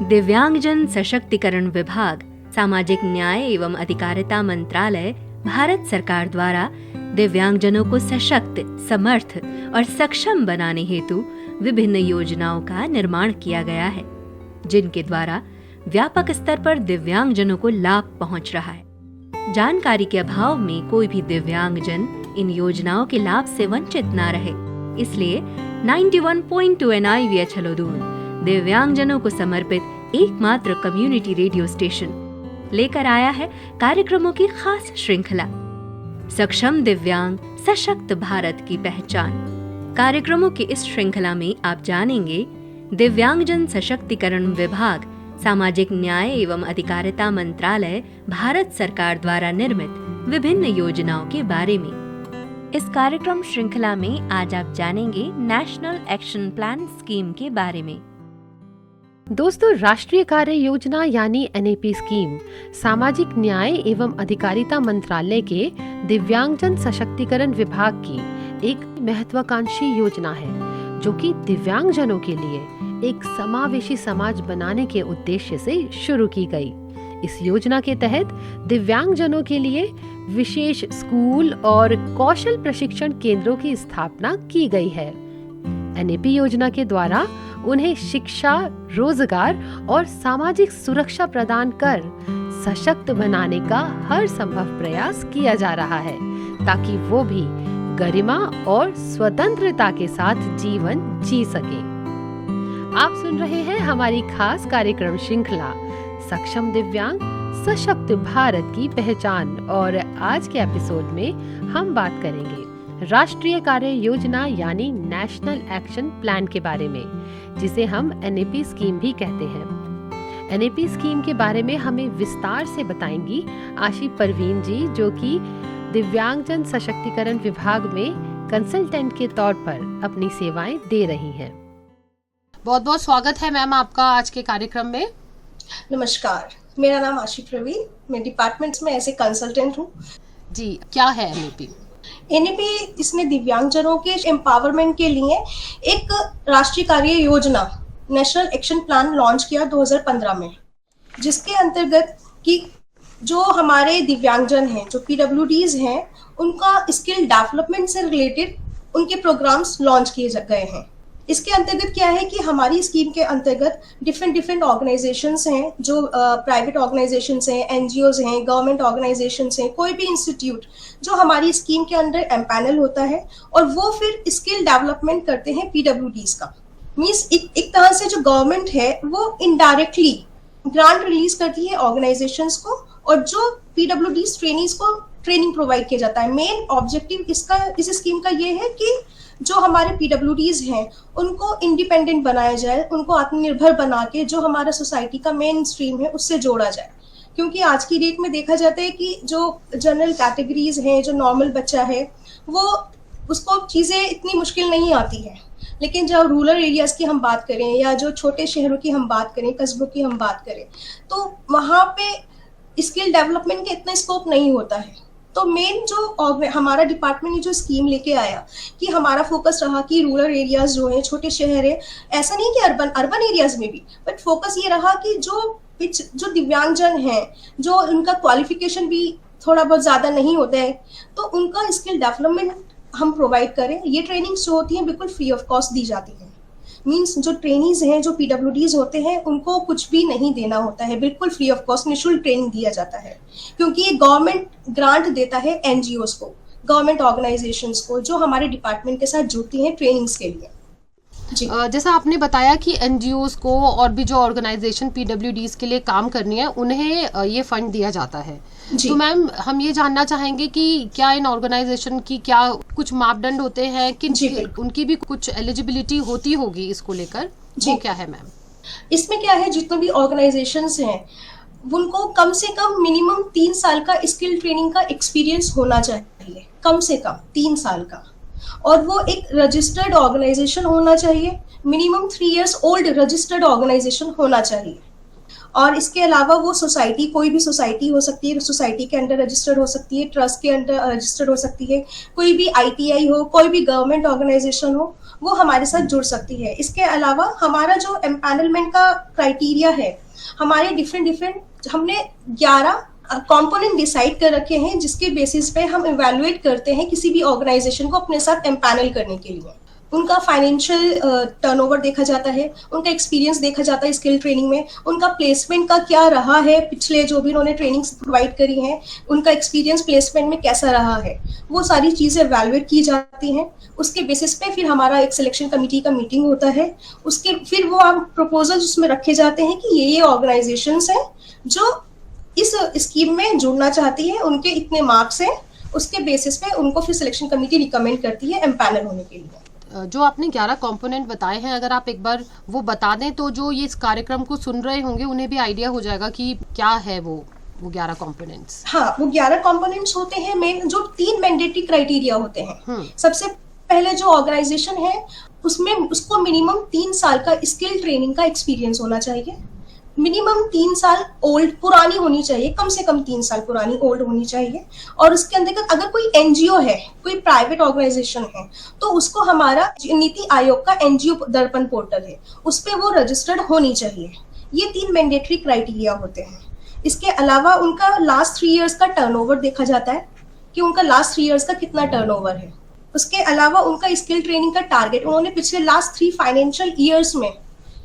दिव्यांगजन सशक्तिकरण विभाग, सामाजिक न्याय एवं अधिकारिता मंत्रालय, भारत सरकार द्वारा दिव्यांगजनों को सशक्त, समर्थ और सक्षम बनाने हेतु विभिन्न योजनाओं का निर्माण किया गया है, जिनके द्वारा व्यापक स्तर पर दिव्यांगजनों को लाभ पहुंच रहा है। जानकारी के अभाव में कोई भी दिव्यांगजन इन योजनाओं के लाभ से वंचित न रहे, इसलिए 91.2 NIVH हलोदून दिव्यांगजनों को समर्पित एकमात्र कम्युनिटी रेडियो स्टेशन लेकर आया है कार्यक्रमों की खास श्रृंखला, सक्षम दिव्यांग सशक्त भारत की पहचान। कार्यक्रमों की इस श्रृंखला में आप जानेंगे दिव्यांगजन सशक्तिकरण विभाग, सामाजिक न्याय एवं अधिकारिता मंत्रालय, भारत सरकार द्वारा निर्मित विभिन्न योजनाओं के बारे में। इस कार्यक्रम श्रृंखला में आज आप जानेंगे नेशनल एक्शन प्लान स्कीम के बारे में। दोस्तों, राष्ट्रीय कार्य योजना यानी NAP स्कीम सामाजिक न्याय एवं अधिकारिता मंत्रालय के दिव्यांगजन सशक्तिकरण विभाग की एक महत्वाकांक्षी योजना है, जो कि दिव्यांगजनों के लिए एक समावेशी समाज बनाने के उद्देश्य से शुरू की गई। इस योजना के तहत दिव्यांगजनों के लिए विशेष स्कूल और कौशल प्रशिक्षण केंद्रों की स्थापना की गई है। NAP योजना के द्वारा उन्हें शिक्षा, रोजगार और सामाजिक सुरक्षा प्रदान कर सशक्त बनाने का हर संभव प्रयास किया जा रहा है, ताकि वो भी गरिमा और स्वतंत्रता के साथ जीवन जी सके। आप सुन रहे हैं हमारी खास कार्यक्रम श्रृंखला सक्षम दिव्यांग सशक्त भारत की पहचान, और आज के एपिसोड में हम बात करेंगे राष्ट्रीय कार्य योजना यानी नेशनल एक्शन प्लान के बारे में, जिसे हम NAP स्कीम भी कहते हैं। NAP स्कीम के बारे में हमें विस्तार से बताएंगी आशी परवीन जी, जो कि दिव्यांगजन सशक्तिकरण विभाग में कंसल्टेंट के तौर पर अपनी सेवाएं दे रही हैं। बहुत बहुत स्वागत है मैम आपका आज के कार्यक्रम में। नमस्कार, मेरा नाम आशी प्रवीण, मैं डिपार्टमेंट्स में ऐसे कंसल्टेंट हूँ। जी, क्या है NAP? NAP इसने दिव्यांगजनों के एम्पावरमेंट के लिए एक राष्ट्रीय कार्य योजना नेशनल एक्शन प्लान लॉन्च किया 2015 में, जिसके अंतर्गत कि जो हमारे दिव्यांगजन हैं, जो PWDs हैं, उनका स्किल डेवलपमेंट से रिलेटेड उनके प्रोग्राम्स लॉन्च किए गए हैं। इसके अंतर्गत क्या है कि हमारी स्कीम के अंतर्गत डिफरेंट ऑर्गेनाइजेशंस हैं, जो प्राइवेट ऑर्गेनाइजेशंस हैं, NGOs हैं, गवर्नमेंट ऑर्गेनाइजेशंस हैं, कोई भी इंस्टीट्यूट जो हमारी स्कीम के अंदर एम्पैनल होता है, और वो फिर स्किल डेवलपमेंट करते हैं PWDs का। मीन्स एक तरह से जो गवर्नमेंट है वो इनडायरेक्टली ग्रांट रिलीज करती है ऑर्गेनाइजेशंस को, और जो PWDs ट्रेनीज को ट्रेनिंग प्रोवाइड किया जाता है। मेन ऑब्जेक्टिव इस स्कीम का ये है कि जो हमारे PWDs हैं उनको इंडिपेंडेंट बनाया जाए, उनको आत्मनिर्भर बना के जो हमारा सोसाइटी का मेन स्ट्रीम है उससे जोड़ा जाए। क्योंकि आज की डेट में देखा जाता है कि जो जनरल कैटेगरीज हैं, जो नॉर्मल बच्चा है, वो उसको चीज़ें इतनी मुश्किल नहीं आती है, लेकिन जब रूरल एरियाज की हम बात करें या जो छोटे शहरों की हम बात करें, कस्बों की हम बात करें, तो वहाँ पे स्किल डेवलपमेंट का इतना स्कोप नहीं होता है। तो मेन जो हमारा डिपार्टमेंट ने जो स्कीम लेके आया कि हमारा फोकस रहा कि रूरल एरियाज जो है, छोटे शहर है, ऐसा नहीं कि अर्बन एरियाज में भी, बट फोकस ये रहा कि जो दिव्यांगजन हैं, जो उनका क्वालिफिकेशन भी थोड़ा बहुत ज्यादा नहीं होता है, तो उनका स्किल डेवलपमेंट हम प्रोवाइड करें। ये ट्रेनिंग्स जो होती हैं बिल्कुल फ्री ऑफ कॉस्ट दी जाती है। मीन्स जो ट्रेनीज हैं, जो PWDs होते हैं, उनको कुछ भी नहीं देना होता है, बिल्कुल फ्री ऑफ कॉस्ट निःशुल्क ट्रेनिंग दिया जाता है, क्योंकि ये गवर्नमेंट ग्रांट देता है NGOs को, गवर्नमेंट ऑर्गेनाइजेशंस को, जो हमारे डिपार्टमेंट के साथ जुड़ती हैं ट्रेनिंग्स के लिए। जैसा आपने बताया कि NGOs को और भी जो ऑर्गेनाइजेशन PWDs के लिए काम करनी है, उन्हें ये फंड दिया जाता है। तो मैम, हम ये जानना चाहेंगे कि क्या इन ऑर्गेनाइजेशन की क्या कुछ मापदंड होते हैं कि उनकी भी कुछ एलिजिबिलिटी होती होगी इसको लेकर, वो क्या है मैम? इसमें क्या है, जितने भी ऑर्गेनाइजेशंस हैं उनको कम से कम मिनिमम 3 साल का स्किल ट्रेनिंग का एक्सपीरियंस होना चाहिए, कम से कम 3 साल का, और वो एक रजिस्टर्ड ऑर्गेनाइजेशन होना चाहिए, minimum 3 years old registered organisation होना चाहिए। और इसके अलावा वो सोसाइटी, कोई भी सोसाइटी हो सकती है, सोसाइटी के अंडर रजिस्टर्ड हो सकती है, ट्रस्ट के अंडर रजिस्टर्ड हो सकती है, कोई भी ITI हो, कोई भी गवर्नमेंट ऑर्गेनाइजेशन हो, वो हमारे साथ जुड़ सकती है। इसके अलावा हमारा जो एम्पैनलमेंट का क्राइटेरिया है, हमारे डिफरेंट हमने 11 कंपोनेंट डिसाइड कर रखे हैं, जिसके बेसिस पे हम इवैल्यूएट करते हैं किसी भी ऑर्गेनाइजेशन को अपने साथ एम्पैनल करने के लिए। उनका फाइनेंशियल टर्नओवर देखा जाता है, उनका एक्सपीरियंस देखा जाता है स्किल ट्रेनिंग में, उनका प्लेसमेंट का क्या रहा है, पिछले जो भी उन्होंने ट्रेनिंग्स प्रोवाइड करी हैं उनका एक्सपीरियंस प्लेसमेंट में कैसा रहा है, वो सारी चीज़ें इवैल्यूएट की जाती हैं। उसके बेसिस पे फिर हमारा एक सिलेक्शन कमेटी का मीटिंग होता है। उसके फिर वो हम प्रपोजल्स उसमें रखे जाते हैं कि ये ऑर्गेनाइजेशंस हैं जो इस स्कीम में जुड़ना चाहती है, उनके इतने मार्क्स हैं, उसके बेसिस पे उनको फिर सिलेक्शन कमेटी रिकमेंड करती है एम्पैनल होने के लिए। जो आपने 11 कंपोनेंट बताए हैं, अगर आप एक बार वो बता दें तो जो ये इस कार्यक्रम को सुन रहे होंगे उन्हें भी आइडिया हो जाएगा कि क्या है वो 11 कंपोनेंट्स। हाँ, वो 11 कंपोनेंट्स होते हैं मेन, जो 3 मैंडेटरी क्राइटेरिया होते हैं। सबसे पहले जो ऑर्गेनाइजेशन है उसमें उसको मिनिमम 3 साल का स्किल ट्रेनिंग का एक्सपीरियंस होना चाहिए। मिनिमम 3 साल ओल्ड पुरानी होनी चाहिए, कम से कम 3 साल पुरानी ओल्ड होनी चाहिए। और उसके अंतर्गत अगर कोई एनजीओ है, कोई प्राइवेट ऑर्गेनाइजेशन है, तो उसको हमारा नीति आयोग का एनजीओ दर्पण पोर्टल है, उस पर वो रजिस्टर्ड होनी चाहिए। ये 3 मैंडेटरी क्राइटेरिया होते हैं। इसके अलावा उनका लास्ट 3 ईयर्स का टर्नओवर देखा जाता है कि उनका लास्ट 3 ईयर्स का कितना टर्नओवर है। उसके अलावा उनका स्किल ट्रेनिंग का टारगेट, उन्होंने पिछले लास्ट 3 फाइनेंशियल ईयर्स में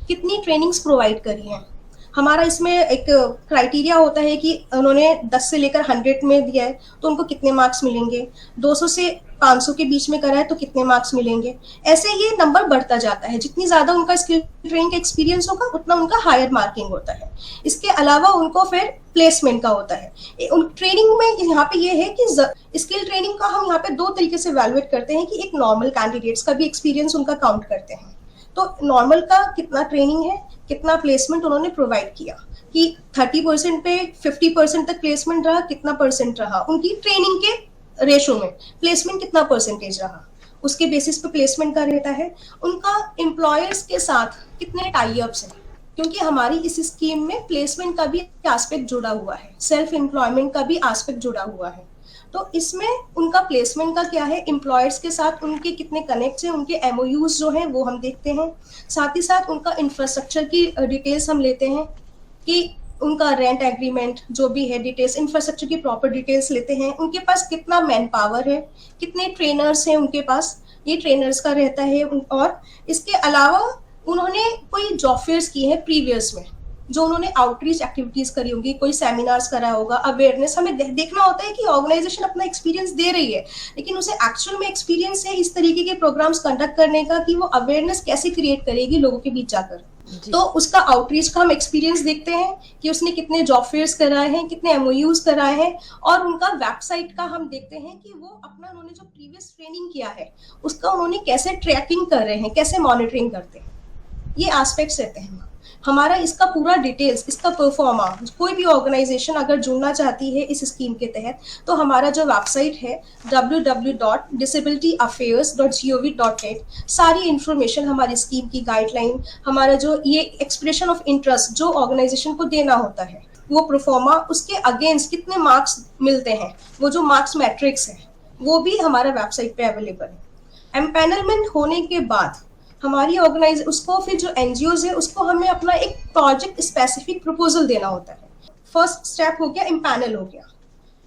कितनी ट्रेनिंग्स प्रोवाइड करी हैं। हमारा इसमें एक क्राइटेरिया होता है कि उन्होंने 10 से लेकर 100 में दिया है तो उनको कितने मार्क्स मिलेंगे, 200 से 500 के बीच में करा है तो कितने मार्क्स मिलेंगे। ऐसे ये नंबर बढ़ता जाता है, जितनी ज्यादा उनका स्किल ट्रेनिंग का एक्सपीरियंस होगा उतना उनका हायर मार्किंग होता है। इसके अलावा उनको फिर प्लेसमेंट का होता है। ट्रेनिंग में यहाँ पे ये है कि स्किल ट्रेनिंग का हम यहाँ पे 2 तरीके से इवैल्यूएट करते हैं कि एक नॉर्मल कैंडिडेट्स का भी एक्सपीरियंस उनका काउंट करते हैं। तो नॉर्मल का कितना ट्रेनिंग है, कितना प्लेसमेंट उन्होंने प्रोवाइड किया, कि 30% पे 50% तक प्लेसमेंट रहा, कितना परसेंट रहा उनकी ट्रेनिंग के रेशो में, प्लेसमेंट कितना परसेंटेज रहा, उसके बेसिस पे प्लेसमेंट का रहता है। उनका एम्प्लॉयर्स के साथ कितने टाई अप्स हैं, क्योंकि हमारी इस स्कीम में प्लेसमेंट का भी एस्पेक्ट जुड़ा हुआ है, सेल्फ एम्प्लॉयमेंट का भी एस्पेक्ट जुड़ा हुआ है। तो इसमें उनका प्लेसमेंट का क्या है, एम्प्लॉयर्स के साथ उनके कितने कनेक्ट्स हैं, उनके एमओयूज जो हैं वो हम देखते हैं। साथ ही साथ उनका इंफ्रास्ट्रक्चर की डिटेल्स हम लेते हैं कि उनका रेंट एग्रीमेंट जो भी है, डिटेल्स इंफ्रास्ट्रक्चर की प्रॉपर डिटेल्स लेते हैं। उनके पास कितना मैन पावर है, कितने ट्रेनर्स हैं उनके पास, ये ट्रेनर्स का रहता है। और इसके अलावा उन्होंने कोई जॉब फेयर्स किए हैं प्रीवियस में, जो उन्होंने आउटरीच एक्टिविटीज करी होंगी, कोई सेमिनार्स करा होगा, अवेयरनेस हमें देखना होता है कि ऑर्गेनाइजेशन अपना एक्सपीरियंस दे रही है, लेकिन उसे एक्चुअल में एक्सपीरियंस है इस तरीके के प्रोग्राम्स कंडक्ट करने का कि वो अवेयरनेस कैसे क्रिएट करेगी लोगों के बीच जाकर। तो उसका आउटरीच का हम एक्सपीरियंस देखते हैं कि उसने कितने जॉब फेयर्स कराए हैं, कितने एमओयूज कराए हैं, और उनका वेबसाइट का हम देखते हैं कि वो अपना उन्होंने जो प्रीवियस ट्रेनिंग किया है उसका उन्होंने कैसे ट्रैकिंग कर रहे हैं, कैसे मॉनिटरिंग करते हैं। ये एस्पेक्ट्स रहते हैं हमारा। इसका पूरा डिटेल्स, इसका परफॉर्मा, कोई भी ऑर्गेनाइजेशन अगर जुड़ना चाहती है इस स्कीम के तहत, तो हमारा जो वेबसाइट है www.disabilityaffairs.gov.in, सारी इंफॉर्मेशन हमारी स्कीम की गाइडलाइन, हमारा जो ये एक्सप्रेशन ऑफ इंटरेस्ट जो ऑर्गेनाइजेशन को देना होता है, वो परफॉर्मा, उसके अगेंस्ट कितने मार्क्स मिलते हैं, वो जो मार्क्स मैट्रिक्स है वो भी हमारा वेबसाइट पे अवेलेबल है। एम्पैनलमेंट होने के बाद हमारी उसको फिर जो एनजीओज है उसको हमें अपना एक प्रोजेक्ट स्पेसिफिक प्रपोजल देना होता है। फर्स्ट स्टेप हो गया, एम्पैनल हो गया।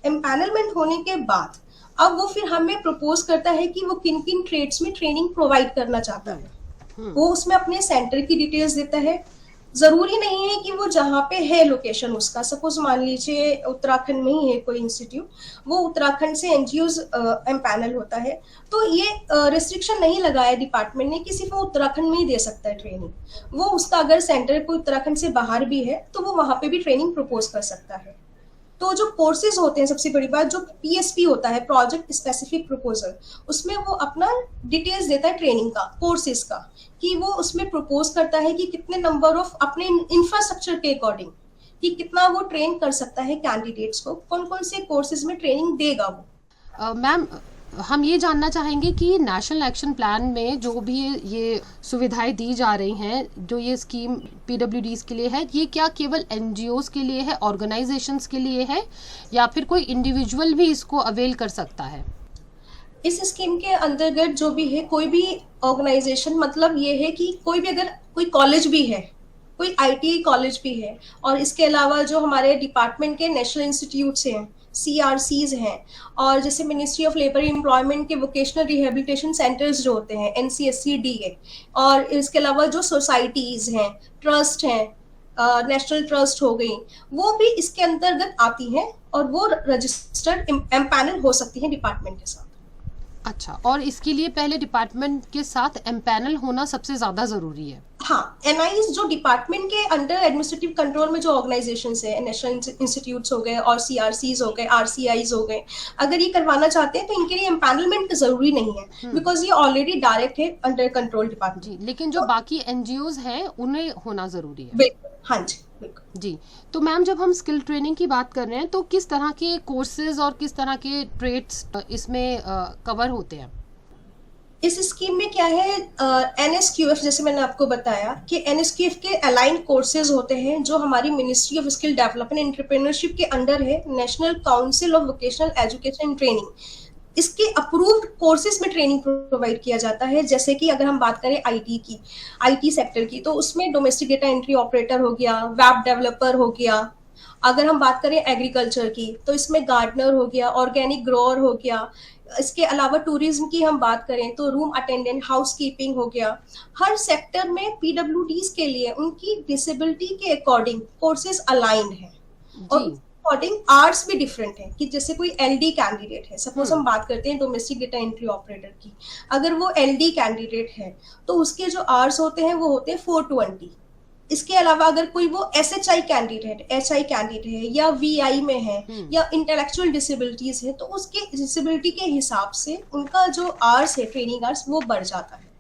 एम्पैनलमेंट होने के बाद अब वो फिर हमें प्रपोज करता है कि वो किन किन ट्रेड्स में ट्रेनिंग प्रोवाइड करना चाहता है। वो उसमें अपने सेंटर की डिटेल्स देता है। जरूरी नहीं है कि वो जहाँ पे है लोकेशन उसका, सपोज मान लीजिए उत्तराखंड में ही है कोई इंस्टीट्यूट, वो उत्तराखंड से एनजीओज एम्पैनल होता है, तो ये रिस्ट्रिक्शन नहीं लगाया डिपार्टमेंट ने कि सिर्फ वो उत्तराखंड में ही दे सकता है ट्रेनिंग। वो उसका अगर सेंटर कोई उत्तराखंड से बाहर भी है तो वो वहाँ पे भी ट्रेनिंग प्रपोज कर सकता है। तो जो कोर्सेज होते हैं, सबसे बड़ी बात जो पीएसपी होता है, प्रोजेक्ट स्पेसिफिक प्रपोजल, उसमें वो अपना डिटेल्स देता है ट्रेनिंग का, कोर्सेज का, कि वो उसमें प्रपोज करता है कि कितने नंबर ऑफ अपने इंफ्रास्ट्रक्चर के अकॉर्डिंग कि कितना वो ट्रेन कर सकता है कैंडिडेट्स को, कौन कौन से कोर्सेज में ट्रेनिंग देगा वो। मैम, हम ये जानना चाहेंगे कि नेशनल एक्शन प्लान में जो भी ये सुविधाएं दी जा रही हैं, जो ये स्कीम पीडब्ल्यूडीज के लिए है, ये क्या केवल एनजीओज के लिए है, ऑर्गेनाइजेशंस के लिए है, या फिर कोई इंडिविजुअल भी इसको अवेल कर सकता है? इस स्कीम के अंतर्गत जो भी है, कोई भी ऑर्गेनाइजेशन मतलब ये है कि कोई भी अगर कोई कॉलेज भी है, कोई आईटीआई कॉलेज भी है, और इसके अलावा जो हमारे डिपार्टमेंट के नेशनल इंस्टीट्यूट्स हैं, सीआरसीज हैं, और जैसे मिनिस्ट्री ऑफ लेबर एम्प्लॉयमेंट के वोकेशनल रिहेबिलिटेशन सेंटर्स जो होते हैं, एनसीएससीडीए, और इसके अलावा जो सोसाइटीज हैं, ट्रस्ट हैं, नेशनल ट्रस्ट हो गई, वो भी इसके अंतर्गत आती हैं और वो रजिस्टर्ड एम्पैनल हो सकती हैं डिपार्टमेंट के साथ। अच्छा, और इसके लिए पहले डिपार्टमेंट के साथ एम्पैनल होना सबसे ज्यादा जरूरी है। हाँ, एनआईज जो डिपार्टमेंट के अंडर एडमिनिस्ट्रेटिव कंट्रोल में जो ऑर्गेनाइजेशंस है, नेशनल इंस्टीट्यूट्स हो गए और सीआरसीज हो गए, आरसीआईज हो गए, अगर ये करवाना चाहते हैं तो इनके लिए एम्पैनलमेंट जरूरी नहीं है, बिकॉज ये ऑलरेडी डायरेक्ट है अंडर कंट्रोल डिपार्टमेंट। जी, लेकिन जो बाकी एनजीओज हैं उन्हें होना जरूरी है। बिल्कुल, हाँ जी, बिल्कुल जी। तो मैम, जब हम स्किल ट्रेनिंग की बात कर रहे हैं तो किस तरह के कोर्सेज और किस तरह के ट्रेड्स इसमें कवर होते हैं? इस स्कीम में क्या है, एनएसक्यूएफ, जैसे मैंने आपको बताया कि एनएसक्यूएफ के अलाइन कोर्सेज होते हैं जो हमारी ministry of skill development entrepreneurship के अंडर है, national council of vocational education and training. इसके अप्रूव्ड कोर्सेज में ट्रेनिंग प्रोवाइड किया जाता है। जैसे कि अगर हम बात करें आईटी सेक्टर की, तो उसमें डोमेस्टिक डेटा एंट्री ऑपरेटर हो गया, वेब डेवलपर हो गया। अगर हम बात करें एग्रीकल्चर की, तो इसमें गार्डनर हो गया, ऑर्गेनिक ग्रोअर हो गया। इसके अलावा टूरिज्म की हम बात करें तो रूम अटेंडेंट, हाउसकीपिंग हो गया। हर सेक्टर में पीडब्ल्यूडीज के लिए उनकी डिसेबिलिटी के अकॉर्डिंग कोर्सेज अलाइंड है, और अकॉर्डिंग आर्ट्स भी डिफरेंट है। कि जैसे कोई एलडी कैंडिडेट है, सपोज हम बात करते हैं डोमेस्टिक डेटा एंट्री ऑपरेटर की, अगर वो एलडी कैंडिडेट है तो उसके जो आर्ट्स होते हैं वो होते हैं 420। इसके अलावा अगर कोई वो एसएचआई कैंडिडेट है या वीआई में है या इंटेलेक्चुअल डिसेबिलिटीज है, तो उसके डिसेबिलिटी के हिसाब से उनका जो आर्स है, ट्रेनिंग आर्स, वो बढ़ जाता है।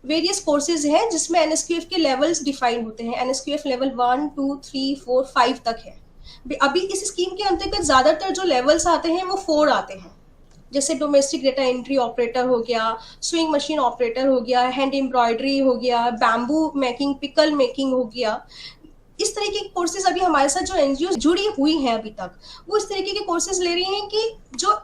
वेरियस कोर्सेज हैं जिसमें एनएसक्यूएफ के लेवल्स डिफाइन होते हैं। एनएसक्यूएफ लेवल 1, 2, 3, 4, 5 तक है। अभी इस स्कीम के अंतर्गत ज्यादातर जो लेवल्स आते हैं वो 4 आते हैं, जैसे डोमेस्टिक डेटा एंट्री ऑपरेटर हो गया, स्विंग मशीन ऑपरेटर हो गया, हैंड एम्ब्रॉयडरी हो गया, बैम्बू मेकिंग, पिकल मेकिंग हो गया। इस तरीके के कोर्सेज अभी हमारे साथ जो एनजीओ जुड़ी हुई हैं अभी तक, वो इस तरीके के कोर्सेज ले रही हैं कि जो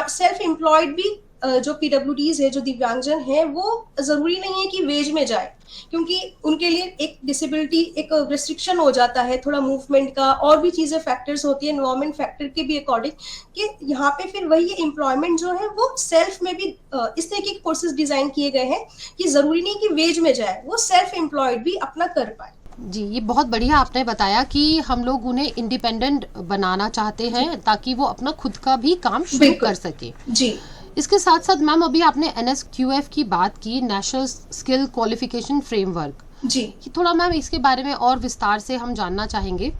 सेल्फ एम्प्लॉयड भी जो पीडब्ल्यूडीज है, जो दिव्यांगजन है, वो जरूरी नहीं है कि वेज में जाए, क्योंकि उनके लिए एक डिसेबिलिटी, एक रिस्ट्रिक्शन हो जाता है थोड़ा मूवमेंट का, और भी चीजें फैक्टर्स होती है एनवायरमेंट फैक्टर के भी अकॉर्डिंग, कि यहाँ पे फिर वही एम्प्लॉयमेंट जो है वो सेल्फ में भी इस तरीके के कोर्सेज डिजाइन किए गए हैं कि जरूरी नहीं कि वेज में जाए, वो सेल्फ एम्प्लॉयड भी अपना कर पाए। जी, ये बहुत बढ़िया आपने बताया कि हम लोग उन्हें इंडिपेंडेंट बनाना चाहते हैं ताकि वो अपना खुद का भी काम शुरू कर सके। जी, इसके साथ साथ मैम, अभी आपने एनएसक्यूएफ की बात की, नेशनल स्किल क्वालिफिकेशन फ्रेमवर्क जी, थोड़ा मैम इसके बारे में और विस्तार से हम जानना चाहेंगे।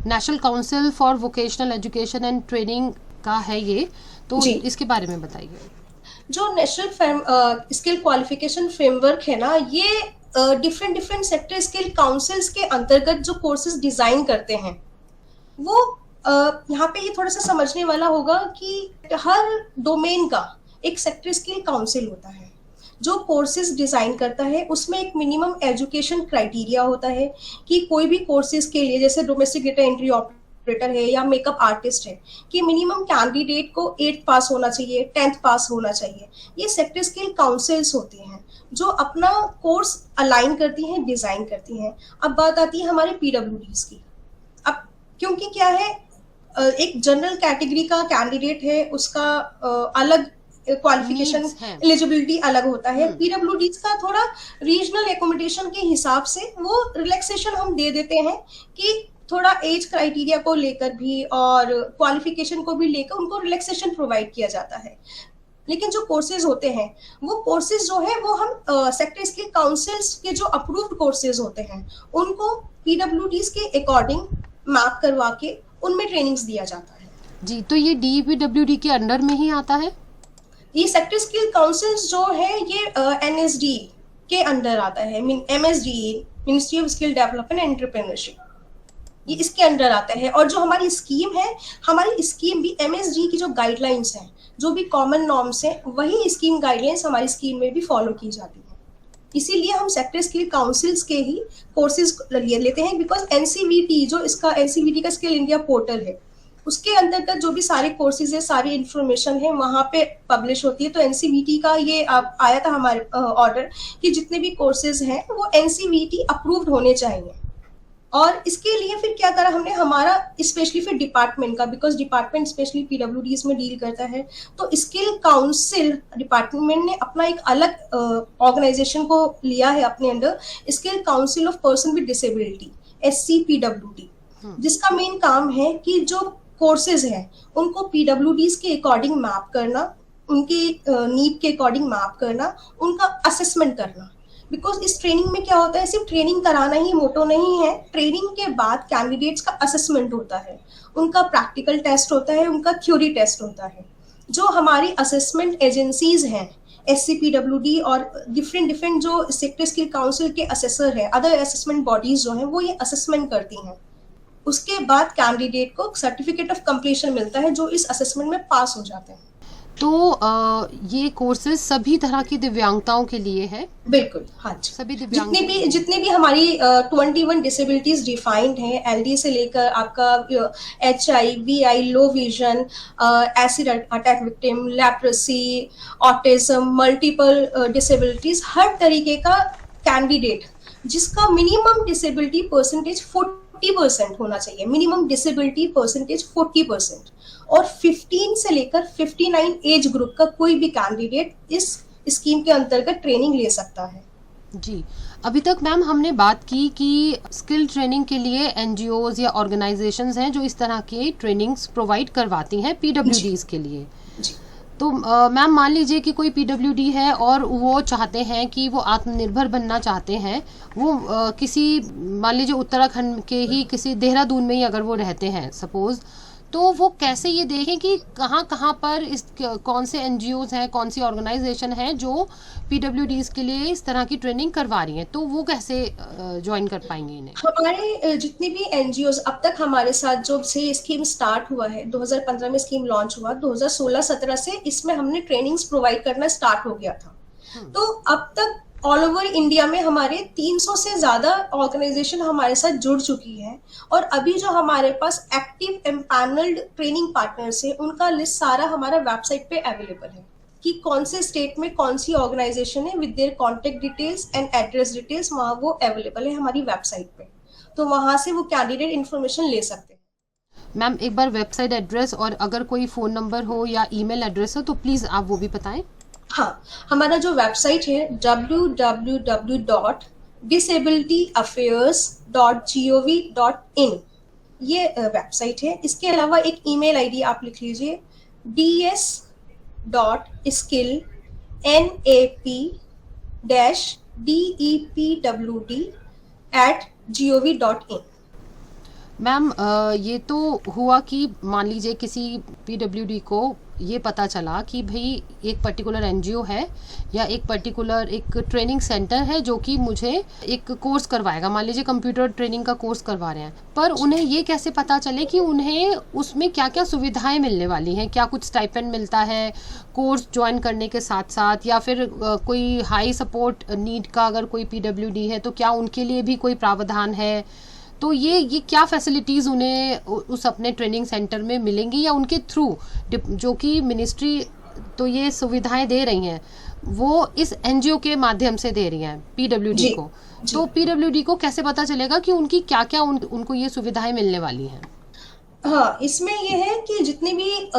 National council for vocational education and training का है ये, तो इसके बारे में बताइए। जो नेशनल स्किल क्वालिफिकेशन फ्रेमवर्क है ना, ये डिफरेंट सेक्टर स्किल काउंसिल्स के अंतर्गत जो कोर्सेज डिजाइन करते हैं, वो यहाँ पे ये थोड़ा सा समझने वाला होगा कि हर डोमेन का एक सेक्टर स्किल काउंसिल होता है जो कोर्सेज डिजाइन करता है। उसमें एक मिनिमम एजुकेशन क्राइटेरिया होता है कि कोई भी कोर्सेज के लिए, जैसे डोमेस्टिक डेटा एंट्री ऑपरेटर है या मेकअप आर्टिस्ट है, कि मिनिमम कैंडिडेट को 8th पास होना चाहिए, 10th पास होना चाहिए। ये सेक्टर स्किल काउंसिल्स होती हैं जो अपना कोर्स अलाइन करती हैं, डिजाइन करती हैं। अब बात आती है हमारे पीडब्ल्यूडीज की। अब क्योंकि क्या है, एक जनरल कैटेगरी का कैंडिडेट है, उसका अलग क्वालिफिकेशन, एलिजिबिलिटी अलग होता है। पीडब्ल्यूडीज का थोड़ा रीजनल एकोमोडेशन के हिसाब से वो रिलैक्सेशन हम दे देते हैं कि थोड़ा एज क्राइटेरिया को लेकर भी और क्वालिफिकेशन को भी लेकर उनको रिलैक्सेशन प्रोवाइड किया जाता है। लेकिन जो कोर्सेज होते हैं, वो कोर्सेज जो है वो हम सेक्टर स्किल काउंसिल्स के जो अप्रूव्ड कोर्सेज होते हैं उनको पीडब्ल्यूडीज के अकॉर्डिंग मैप करवा के उनमें ट्रेनिंग्स दिया जाता है। जी, तो ये डीपीडब्ल्यूडी के अंडर में ही आता है? ये सेक्टर स्किल काउंसिल्स जो है ये एनएसडी के अंडर आता है। MSD, ministry of skill development and entrepreneurship, ये इसके अंडर आता है। और जो हमारी स्कीम है, हमारी स्कीम भी एमएसडी की जो गाइडलाइंस हैं, जो भी कॉमन नॉर्म्स हैं, वही स्कीम गाइडलाइंस हमारी स्कीम में भी फॉलो की जाती है। इसीलिए हम सेक्टर स्किल काउंसिल्स के ही कोर्सेज लेते हैं, बिकॉज एनसीवीटी, जो इसका एनसीवीटी का स्किल इंडिया पोर्टल है, उसके अंतर्गत जो भी सारे कोर्सेज है, सारी इंफॉर्मेशन है वहाँ पे पब्लिश होती है। तो एनसीवीटी का ये आया था हमारे ऑर्डर कि जितने भी कोर्सेज हैं वो एनसीवीटी अप्रूव्ड होने चाहिए। और इसके लिए फिर क्या करा हमने, हमारा स्पेशली फिर डिपार्टमेंट का, बिकॉज डिपार्टमेंट स्पेशली पीडब्ल्यूडीज में डील करता है, तो स्किल काउंसिल डिपार्टमेंट ने अपना एक अलग ऑर्गेनाइजेशन को लिया है अपने under, skill council of person with disability, SCPWD, जिसका मेन काम है कि जो कोर्सेज हैं उनको पीडब्ल्यूडीज के अकॉर्डिंग मैप करना, उनके नीड के अकॉर्डिंग मैप करना, उनका असेसमेंट करना। बिकॉज इस ट्रेनिंग में क्या होता है, सिर्फ ट्रेनिंग कराना ही मोटो नहीं है, ट्रेनिंग के बाद कैंडिडेट्स का असेसमेंट होता है, उनका प्रैक्टिकल टेस्ट होता है, उनका थ्योरी टेस्ट होता है। जो हमारी असेसमेंट एजेंसीज हैं SCPWD और डिफरेंट जो सेक्टर स्किल काउंसिल के असेसर है, अदर असेसमेंट बॉडीज जो हैं वो ये असेसमेंट करती हैं। उसके बाद कैंडिडेट को सर्टिफिकेट ऑफ कंप्लीशन मिलता है जो इस असेसमेंट में पास हो जाते हैं। तो ये कोर्सेज सभी तरह की दिव्यांगताओं के लिए है? बिल्कुल, हाँ जी। सभी दिव्यांग जितने भी हमारी 21 डिसेबिलिटीज डिफाइंड हैं, LD से लेकर आपका HI, VI, low vision, acid attack victim, leprosy, autism, multiple disabilities, हर तरीके का कैंडिडेट जिसका मिनिमम डिसेबिलिटी परसेंटेज 40% होना चाहिए, मिनिमम डिसेबिलिटी परसेंटेज 40%, और 15 से लेकर 59 एज ग्रुप का कोई भी कैंडिडेट इस स्कीम के अंतर्गत ट्रेनिंग ले सकता है। जी, अभी तक मैम हमने बात की कि स्किल ट्रेनिंग के लिए NGOs या ऑर्गेनाइजेशंस हैं जो इस तरह की ट्रेनिंग्स प्रोवाइड करवाती हैं PWDs के लिए। जी। तो मैम मान लीजिए कि कोई PWD है और वो चाहते हैं कि वो आत्मनिर्भर बनना चाहते हैं, वो किसी मान लीजिए उत्तराखंड के ही किसी देहरादून में ही अगर वो रहते हैं सपोज, तो वो कैसे ये देखें कि कहाँ पर इस कौन से NGOs हैं, कौन सी ऑर्गेनाइजेशन है जो PWDs के लिए इस तरह की ट्रेनिंग करवा रही हैं, तो वो कैसे ज्वाइन कर पाएंगे इन्हें? हमारे जितनी भी NGOs अब तक हमारे साथ जो से स्कीम स्टार्ट हुआ है, 2015 में स्कीम लॉन्च हुआ, 2016-17 से इसमें हमने ट्रेनिंग्स प्रोवाइड करना स्टार्ट हो गया था। तो अब तक ऑल ओवर इंडिया में हमारे 300 से ज्यादा ऑर्गेनाइजेशन हमारे साथ जुड़ चुकी है, और अभी जो हमारे पास एक्टिव एम्पैनल्ड ट्रेनिंग पार्टनर्स है उनका लिस्ट सारा हमारा वेबसाइट पे अवेलेबल है कि कौन से स्टेट में कौन सी ऑर्गेनाइजेशन है, with their contact details and address details वहाँ वो अवेलेबल है हमारी वेबसाइट पे, तो वहां से वो कैंडिडेट इन्फॉर्मेशन ले सकते हैं। मैम एक बार वेबसाइट एड्रेस और अगर कोई फोन नंबर हो या ईमेल एड्रेस हो तो प्लीज आप वो भी बताएं। हाँ, हमारा जो वेबसाइट है www.disabilityaffairs.gov.in, ये वेबसाइट है। इसके अलावा एक ईमेल आईडी आप लिख लीजिए ds.skill@depwd@gov.in। मैम ये तो हुआ कि मान लीजिए किसी PWD को ये पता चला कि भाई एक पर्टिकुलर NGO है या एक पर्टिकुलर एक ट्रेनिंग सेंटर है जो कि मुझे एक कोर्स करवाएगा, मान लीजिए कंप्यूटर ट्रेनिंग का कोर्स करवा रहे हैं, पर उन्हें ये कैसे पता चले कि उन्हें उसमें क्या क्या सुविधाएं मिलने वाली हैं? क्या कुछ स्टाइपेंड मिलता है कोर्स ज्वाइन करने के साथ साथ, या फिर कोई हाई सपोर्ट नीड का अगर कोई PWD है तो क्या उनके लिए भी कोई प्रावधान है? तो ये क्या फैसिलिटीज़ उन्हें उस अपने ट्रेनिंग सेंटर में मिलेंगी या उनके थ्रू जो कि मिनिस्ट्री तो ये सुविधाएं दे रही हैं वो इस NGO के माध्यम से दे रही हैं PWD को, तो PWD को कैसे पता चलेगा कि उनकी क्या क्या उनको ये सुविधाएं मिलने वाली हैं? हाँ, इसमें ये है कि जितनी भी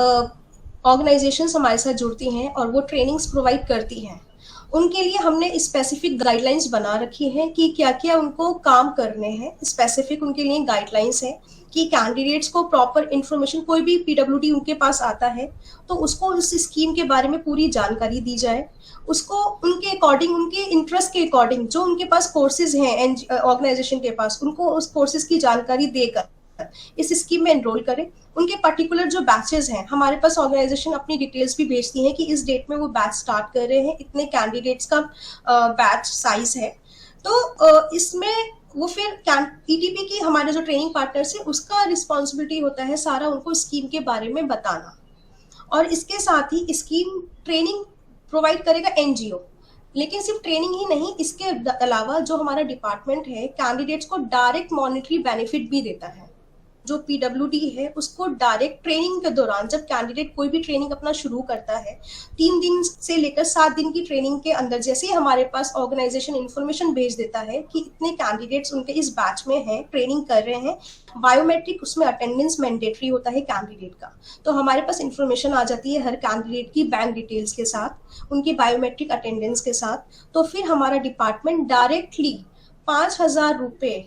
ऑर्गेनाइजेशंस हमारे साथ जुड़ती हैं और वो ट्रेनिंग्स प्रोवाइड करती हैं, उनके लिए हमने स्पेसिफिक गाइडलाइंस बना रखी हैं कि क्या क्या उनको काम करने हैं। स्पेसिफिक उनके लिए गाइडलाइंस है कि कैंडिडेट्स को प्रॉपर इंफॉर्मेशन, कोई भी PWD उनके पास आता है तो उसको उस स्कीम के बारे में पूरी जानकारी दी जाए, उसको उनके अकॉर्डिंग, उनके इंटरेस्ट के अकॉर्डिंग जो उनके पास कोर्सेज हैं ऑर्गेनाइजेशन के पास, उनको उस कोर्सेज की जानकारी देकर इस स्कीम में एनरोल करें। उनके पर्टिकुलर जो बैचेस हैं, हमारे पास ऑर्गेनाइजेशन अपनी डिटेल्स भी भेजती हैं कि इस डेट में वो बैच स्टार्ट कर रहे हैं, इतने कैंडिडेट्स का बैच साइज है, तो इसमें वो फिर ETP की हमारे जो ट्रेनिंग पार्टनर्स है उसका रिस्पॉन्सिबिलिटी होता है सारा उनको स्कीम के बारे में बताना। और इसके साथ ही स्कीम ट्रेनिंग प्रोवाइड करेगा NGO, लेकिन सिर्फ ट्रेनिंग ही नहीं, इसके अलावा जो हमारा डिपार्टमेंट है कैंडिडेट्स को डायरेक्ट मॉनेटरी बेनिफिट भी देता है। जो PWD है उसको डायरेक्ट ट्रेनिंग के दौरान, जब कैंडिडेट कोई भी ट्रेनिंग अपना शुरू करता है, 3 दिन से लेकर 7 दिन की ट्रेनिंग के अंदर जैसे ही हमारे पास ऑर्गेनाइजेशन इन्फॉर्मेशन भेज देता है कि इतने कैंडिडेट्स उनके इस बैच में हैं, ट्रेनिंग कर रहे हैं, बायोमेट्रिक उसमें अटेंडेंस मैंडेटरी होता है कैंडिडेट का, तो हमारे पास इन्फॉर्मेशन आ जाती है हर कैंडिडेट की बैंक डिटेल्स के साथ, उनकी बायोमेट्रिक अटेंडेंस के साथ। तो फिर हमारा डिपार्टमेंट डायरेक्टली 5,000 रुपए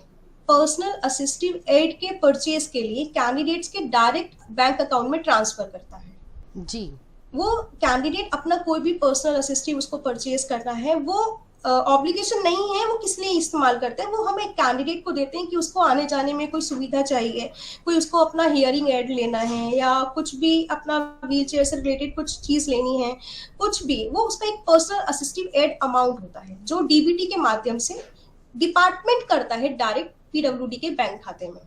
पर्सनल असिस्टिव एड के परचेज के लिए कैंडिडेट्स के डायरेक्ट बैंक अकाउंट में ट्रांसफर करता है। जी, वो कैंडिडेट अपना कोई भी पर्सनल असिस्टिव उसको परचेज करना है, वो ऑब्लिगेशन नहीं है, वो किस लिए इस्तेमाल करते हैं, वो हम एक कैंडिडेट को देते हैं कि उसको आने जाने में कोई सुविधा चाहिए, कोई उसको अपना हियरिंग एड लेना है या कुछ भी अपना व्हील चेयर से रिलेटेड कुछ चीज लेनी है, कुछ भी, वो उसका एक पर्सनल असिस्टिव एड अमाउंट होता है जो डीबीटी के माध्यम से डिपार्टमेंट करता है डायरेक्ट PWD के बैंक खाते में।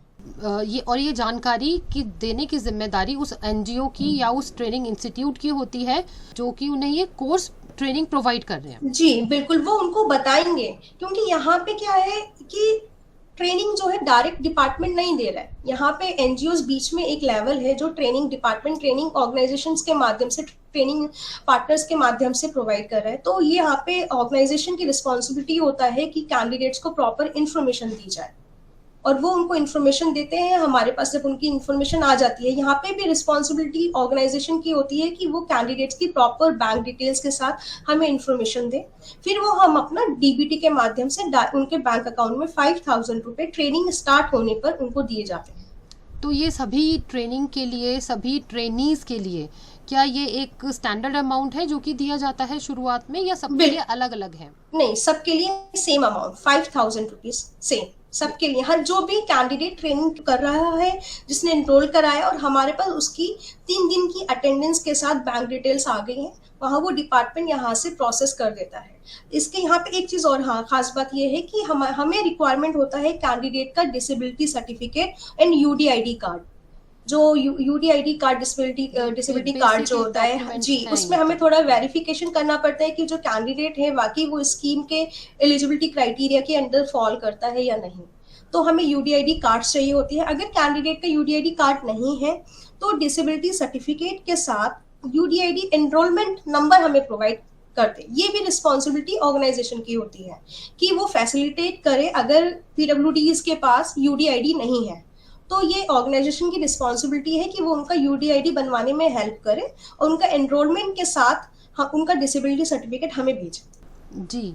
ये जानकारी की देने की जिम्मेदारी उस एनजीओ की या उस ट्रेनिंग इंस्टीट्यूट की होती है जो कि उन्हें ये कोर्स ट्रेनिंग प्रोवाइड कर रहे हैं। जी बिल्कुल, वो उनको बताएंगे, क्योंकि यहाँ पे क्या है कि ट्रेनिंग जो है डायरेक्ट डिपार्टमेंट नहीं दे रहा है, यहाँ पे एनजीओ बीच में एक लेवल है जो ट्रेनिंग डिपार्टमेंट ट्रेनिंग ऑर्गेनाइजेशंस के माध्यम से, ट्रेनिंग पार्टनर्स के माध्यम से प्रोवाइड कर रहा है। तो ये यहाँ पे ऑर्गेनाइजेशन की रिस्पॉन्सिबिलिटी होता है कि कैंडिडेट्स को प्रॉपर इन्फॉर्मेशन दी जाए और वो उनको इन्फॉर्मेशन देते हैं। हमारे पास जब उनकी इन्फॉर्मेशन आ जाती है, यहाँ पे भी रिस्पॉन्सिबिलिटी ऑर्गेनाइजेशन की होती है कि वो कैंडिडेट्स की प्रॉपर बैंक डिटेल्स के साथ हमें इन्फॉर्मेशन दे, फिर वो हम अपना डीबीटी के माध्यम से उनके बैंक अकाउंट में 5,000 रुपए ट्रेनिंग स्टार्ट होने पर उनको दिए जाते हैं। तो ये सभी ट्रेनिंग के लिए, सभी ट्रेनीज के लिए क्या ये एक स्टैंडर्ड अमाउंट है जो कि दिया जाता है शुरुआत में, या सबके लिए अलग अलग है? नहीं, सबके लिए सेम अमाउंट 5,000 रुपीज सेम सबके लिए। हर जो भी कैंडिडेट ट्रेनिंग कर रहा है, जिसने एनरोल कराया और हमारे पास उसकी 3 दिन की अटेंडेंस के साथ बैंक डिटेल्स आ गई हैं, वहाँ वो डिपार्टमेंट यहाँ से प्रोसेस कर देता है। इसके यहाँ पे एक चीज और खास बात ये है कि हमें रिक्वायरमेंट होता है कैंडिडेट का disability certificate and UDID card, जो यूडीआईडी कार्ड डिसेबिलिटी कार्ड जो होता है जी, उसमें हमें थोड़ा वेरिफिकेशन करना पड़ता है कि जो कैंडिडेट है वाकई वो स्कीम के एलिजिबिलिटी क्राइटेरिया के अंडर फॉल करता है या नहीं। तो हमें यूडीआईडी कार्ड चाहिए होती है। अगर कैंडिडेट का यूडीआईडी कार्ड नहीं है तो डिसेबिलिटी सर्टिफिकेट के साथ यूडीआईडी एनरोलमेंट नंबर हमें प्रोवाइड करते। ये भी रिस्पॉन्सिबिलिटी ऑर्गेनाइजेशन की होती है कि वो फैसिलिटेट करे अगर पीडब्ल्यूडीज के पास यूडीआईडी नहीं है, तो ये ऑर्गेनाइजेशन की रिस्पॉन्सिबिलिटी है कि वो उनका यूडीआईडी बनवाने में हेल्प करे और उनका एनरोलमेंट के साथ उनका डिसेबिलिटी सर्टिफिकेट हमें भेजे। जी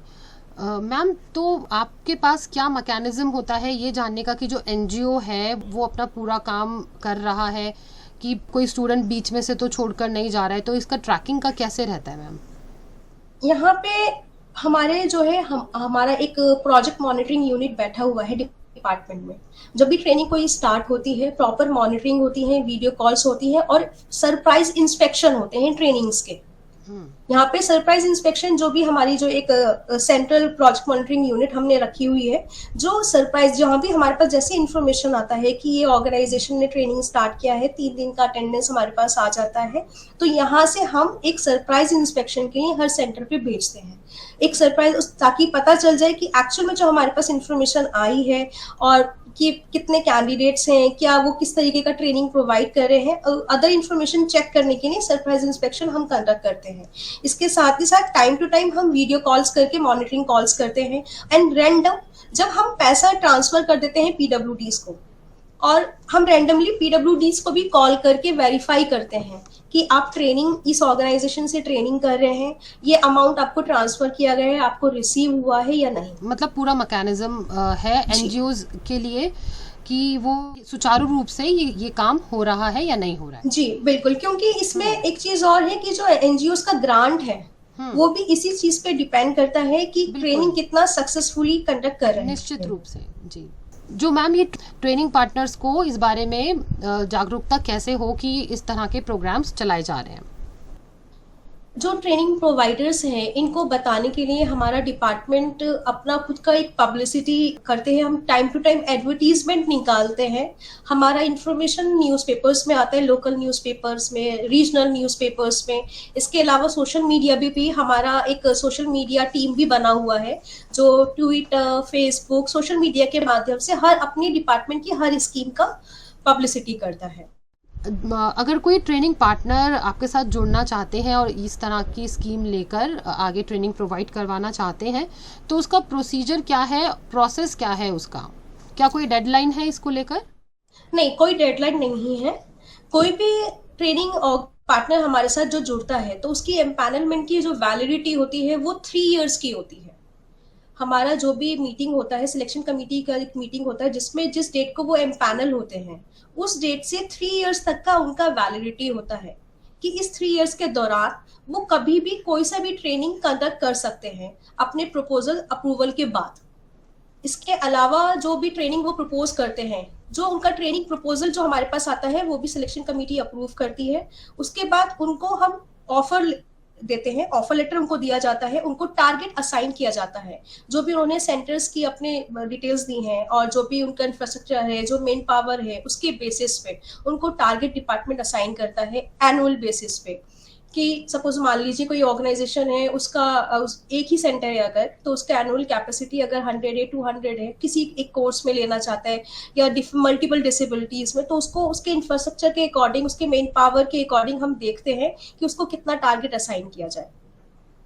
मैम, तो आपके पास क्या मैकेनिज्म होता है ये जानने का कि जो एनजीओ है वो अपना पूरा काम कर रहा है, कि कोई स्टूडेंट बीच में से तो छोड़कर नहीं जा रहा है, तो इसका ट्रैकिंग का कैसे रहता है मैम? यहाँ पे हमारे जो है हमारा एक प्रोजेक्ट मॉनिटरिंग यूनिट बैठा हुआ है डिपार्टमेंट में। जब भी ट्रेनिंग कोई स्टार्ट होती है, प्रॉपर मॉनिटरिंग होती है, वीडियो कॉल्स होती है और सरप्राइज इंस्पेक्शन होते हैं ट्रेनिंग्स के। यहाँ पे सरप्राइज इंस्पेक्शन जो भी हमारी जो एक सेंट्रल प्रोजेक्ट मॉनिटरिंग यूनिट हमने रखी हुई है, जो सरप्राइज जहाँ भी हमारे पास जैसे इन्फॉर्मेशन आता है कि ये ऑर्गेनाइजेशन ने ट्रेनिंग स्टार्ट किया है, 3 दिन का अटेंडेंस हमारे पास आ जाता है, तो यहाँ से हम एक सरप्राइज इंस्पेक्शन के लिए हर सेंटर पे भेजते हैं। एक सरप्राइज, ताकि पता चल जाए कि एक्चुअल में जो हमारे पास इन्फॉर्मेशन आई है और कि कितने कैंडिडेट्स हैं, क्या वो किस तरीके का ट्रेनिंग प्रोवाइड कर रहे हैं, अदर इन्फॉर्मेशन चेक करने के लिए सरप्राइज इंस्पेक्शन हम कंडक्ट करते हैं। इसके साथ ही साथ टाइम टू टाइम हम वीडियो कॉल्स करके मॉनिटरिंग कॉल्स करते हैं एंड रैंडम जब हम पैसा ट्रांसफर कर देते हैं पीडब्ल्यूडीज को, और हम रैंडमली पीडब्ल्यूडीज को भी कॉल करके वेरीफाई करते हैं कि आप ट्रेनिंग इस ऑर्गेनाइजेशन से ट्रेनिंग कर रहे हैं, ये अमाउंट आपको ट्रांसफर किया गया है, आपको रिसीव हुआ है या नहीं। मतलब पूरा मैकेनिज्म है एनजीओज के लिए कि वो सुचारू रूप से ये काम हो रहा है या नहीं हो रहा है। जी बिल्कुल, क्योंकि इसमें एक चीज और है कि जो एनजीओज का ग्रांट है वो भी इसी चीज पे डिपेंड करता है कि ट्रेनिंग कितना सक्सेसफुली कंडक्ट कर रहे हैं। निश्चित रूप से जी। जो मैम, ये ट्रेनिंग पार्टनर्स को इस बारे में जागरूकता कैसे हो कि इस तरह के प्रोग्राम्स चलाए जा रहे हैं? जो ट्रेनिंग प्रोवाइडर्स हैं इनको बताने के लिए हमारा डिपार्टमेंट अपना खुद का एक पब्लिसिटी करते हैं। हम टाइम टू टाइम एडवर्टीजमेंट निकालते हैं। हमारा इंफॉर्मेशन न्यूज़पेपर्स में आता है, लोकल न्यूज़पेपर्स में, रीजनल न्यूज़पेपर्स में। इसके अलावा सोशल मीडिया भी हमारा एक सोशल मीडिया टीम भी बना हुआ है जो ट्विटर, फेसबुक, सोशल मीडिया के माध्यम से हर अपनी डिपार्टमेंट की हर स्कीम का पब्लिसिटी करता है। अगर कोई ट्रेनिंग पार्टनर आपके साथ जुड़ना चाहते हैं और इस तरह की स्कीम लेकर आगे ट्रेनिंग प्रोवाइड करवाना चाहते हैं, तो उसका प्रोसीजर क्या है, प्रोसेस क्या है उसका? क्या कोई डेडलाइन है इसको लेकर? नहीं, कोई डेडलाइन नहीं है। कोई भी ट्रेनिंग पार्टनर हमारे साथ जो जुड़ता है तो उसकी एम्पैनलमेंट की जो वैलिडिटी होती है वो 3 इयर्स की होती है। हमारा जो भी मीटिंग होता है, सिलेक्शन कमेटी का एक मीटिंग होता है जिसमें जिस डेट को वो एम्पैनल होते हैं उस डेट से 3 इयर्स तक का उनका वैलिडिटी होता है कि इस 3 इयर्स के दौरान वो कभी भी कोई सा भी ट्रेनिंग कंडक्ट कर सकते हैं अपने प्रपोजल अप्रूवल के बाद। इसके अलावा जो भी ट्रेनिंग वो प्रपोज करते हैं, जो उनका ट्रेनिंग प्रपोजल जो हमारे पास आता है वो भी सिलेक्शन कमेटी अप्रूव करती है। उसके बाद उनको हम ऑफर देते हैं, ऑफर लेटर उनको दिया जाता है, उनको टारगेट असाइन किया जाता है। जो भी उन्होंने सेंटर्स की अपने डिटेल्स दी हैं और जो भी उनका इंफ्रास्ट्रक्चर है, जो मेन पावर है, उसके बेसिस पे उनको टारगेट डिपार्टमेंट असाइन करता है एनुअल बेसिस पे। कि सपोज मान लीजिए कोई ऑर्गेनाइजेशन है, उसका एक ही सेंटर है अगर, तो उसका एनुअल कैपेसिटी अगर 100 है, 200 है, किसी एक कोर्स में लेना चाहता है या मल्टीपल डिसेबिलिटीज में, तो उसको उसके इंफ्रास्ट्रक्चर के अकॉर्डिंग, उसके मेन पावर के अकॉर्डिंग हम देखते हैं कि उसको कितना टारगेट असाइन किया जाए।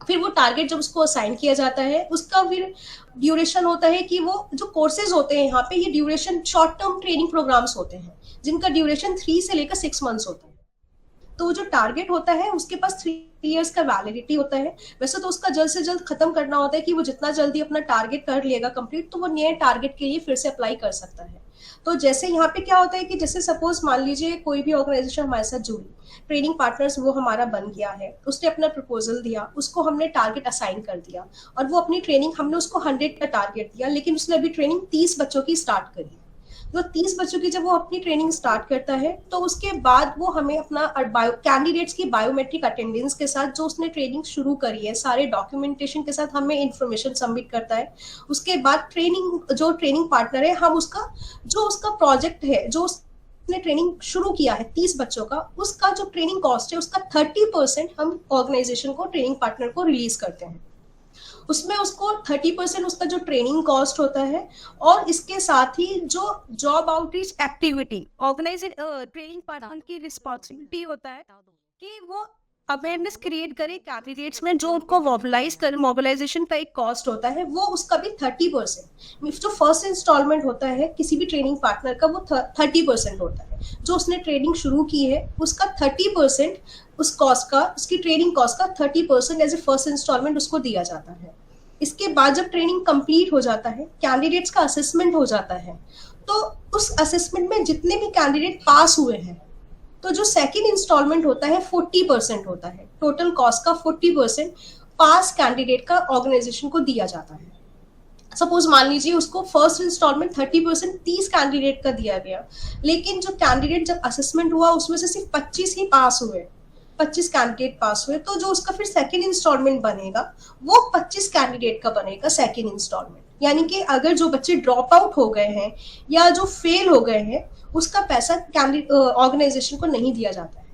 फिर वो टारगेट जब उसको असाइन किया जाता है उसका फिर ड्यूरेशन होता है कि वो जो कोर्सेज होते हैं यहाँ पे, ये duration short term training programmes होते हैं जिनका ड्यूरेशन 3 से लेकर 6 मंथ्स होता है। तो जो टारगेट होता है उसके पास 3 इयर्स का वैलिडिटी होता है। वैसे तो उसका जल्द से जल्द खत्म करना होता है कि वो जितना जल्दी अपना टारगेट कर लेगा कंप्लीट तो वो नए टारगेट के लिए फिर से अप्लाई कर सकता है। तो जैसे यहाँ पे क्या होता है कि जैसे सपोज मान लीजिए कोई भी ऑर्गेनाइजेशन हमारे साथ जुड़ी, ट्रेनिंग पार्टनर्स वो हमारा बन गया है, उसने अपना प्रपोजल दिया, उसको हमने टारगेट असाइन कर दिया और वो अपनी ट्रेनिंग, हमने उसको 100 का टारगेट दिया, लेकिन उसने अभी ट्रेनिंग 30 बच्चों की स्टार्ट करी। तो 30 बच्चों की जब वो अपनी ट्रेनिंग स्टार्ट करता है तो उसके बाद वो हमें अपना कैंडिडेट्स की बायोमेट्रिक अटेंडेंस के साथ जो उसने ट्रेनिंग शुरू करी है सारे डॉक्यूमेंटेशन के साथ हमें इंफॉर्मेशन सबमिट करता है। उसके बाद जो ट्रेनिंग पार्टनर है, हम उसका प्रोजेक्ट है जो उसने ट्रेनिंग शुरू किया है 30 बच्चों का, उसका जो ट्रेनिंग कॉस्ट है उसका 30% हम ऑर्गेनाइजेशन को, ट्रेनिंग पार्टनर को रिलीज करते हैं। उसमें उसको 30% उसका जो ट्रेनिंग कॉस्ट होता है और इसके साथ ही जो job outreach activity organisation training partner की रिस्पॉन्सिबिलिटी होता है कि वो अवेयरनेस क्रिएट करे कैंडिडेट्स में, जो उनको मोबिलाइजेशन का एक कॉस्ट होता है वो उसका भी 30%। जो फर्स्ट इंस्टॉलमेंट होता है किसी भी ट्रेनिंग पार्टनर का वो 30% होता है। जो उसने ट्रेनिंग शुरू की है उसका 30% उस कॉस्ट का, उसकी ट्रेनिंग कॉस्ट का 30% एज ए फर्स्ट इंस्टॉलमेंट उसको दिया जाता है। इसके बाद जब ट्रेनिंग कंप्लीट हो जाता है, कैंडिडेट्स का असेसमेंट हो जाता है, तो उस असेसमेंट में जितने भी कैंडिडेट पास हुए हैं तो जो सेकंड इंस्टॉलमेंट होता है 40% होता है। टोटल कॉस्ट का 40% पास कैंडिडेट का ऑर्गेनाइजेशन को दिया जाता है। सपोज मान लीजिए उसको फर्स्ट इंस्टॉलमेंट 30% 30 कैंडिडेट का दिया गया, लेकिन जो कैंडिडेट जब असेसमेंट हुआ उसमें से सिर्फ 25 ही पास हुए, 25 कैंडिडेट पास हुए, तो जो उसका फिर सेकंड इंस्टॉलमेंट बनेगा वो 25 कैंडिडेट का बनेगा सेकंड इंस्टॉलमेंट। यानी कि अगर जो बच्चे ड्रॉप आउट हो गए हैं या जो फेल हो गए हैं उसका पैसा ऑर्गेनाइजेशन को नहीं दिया जाता है,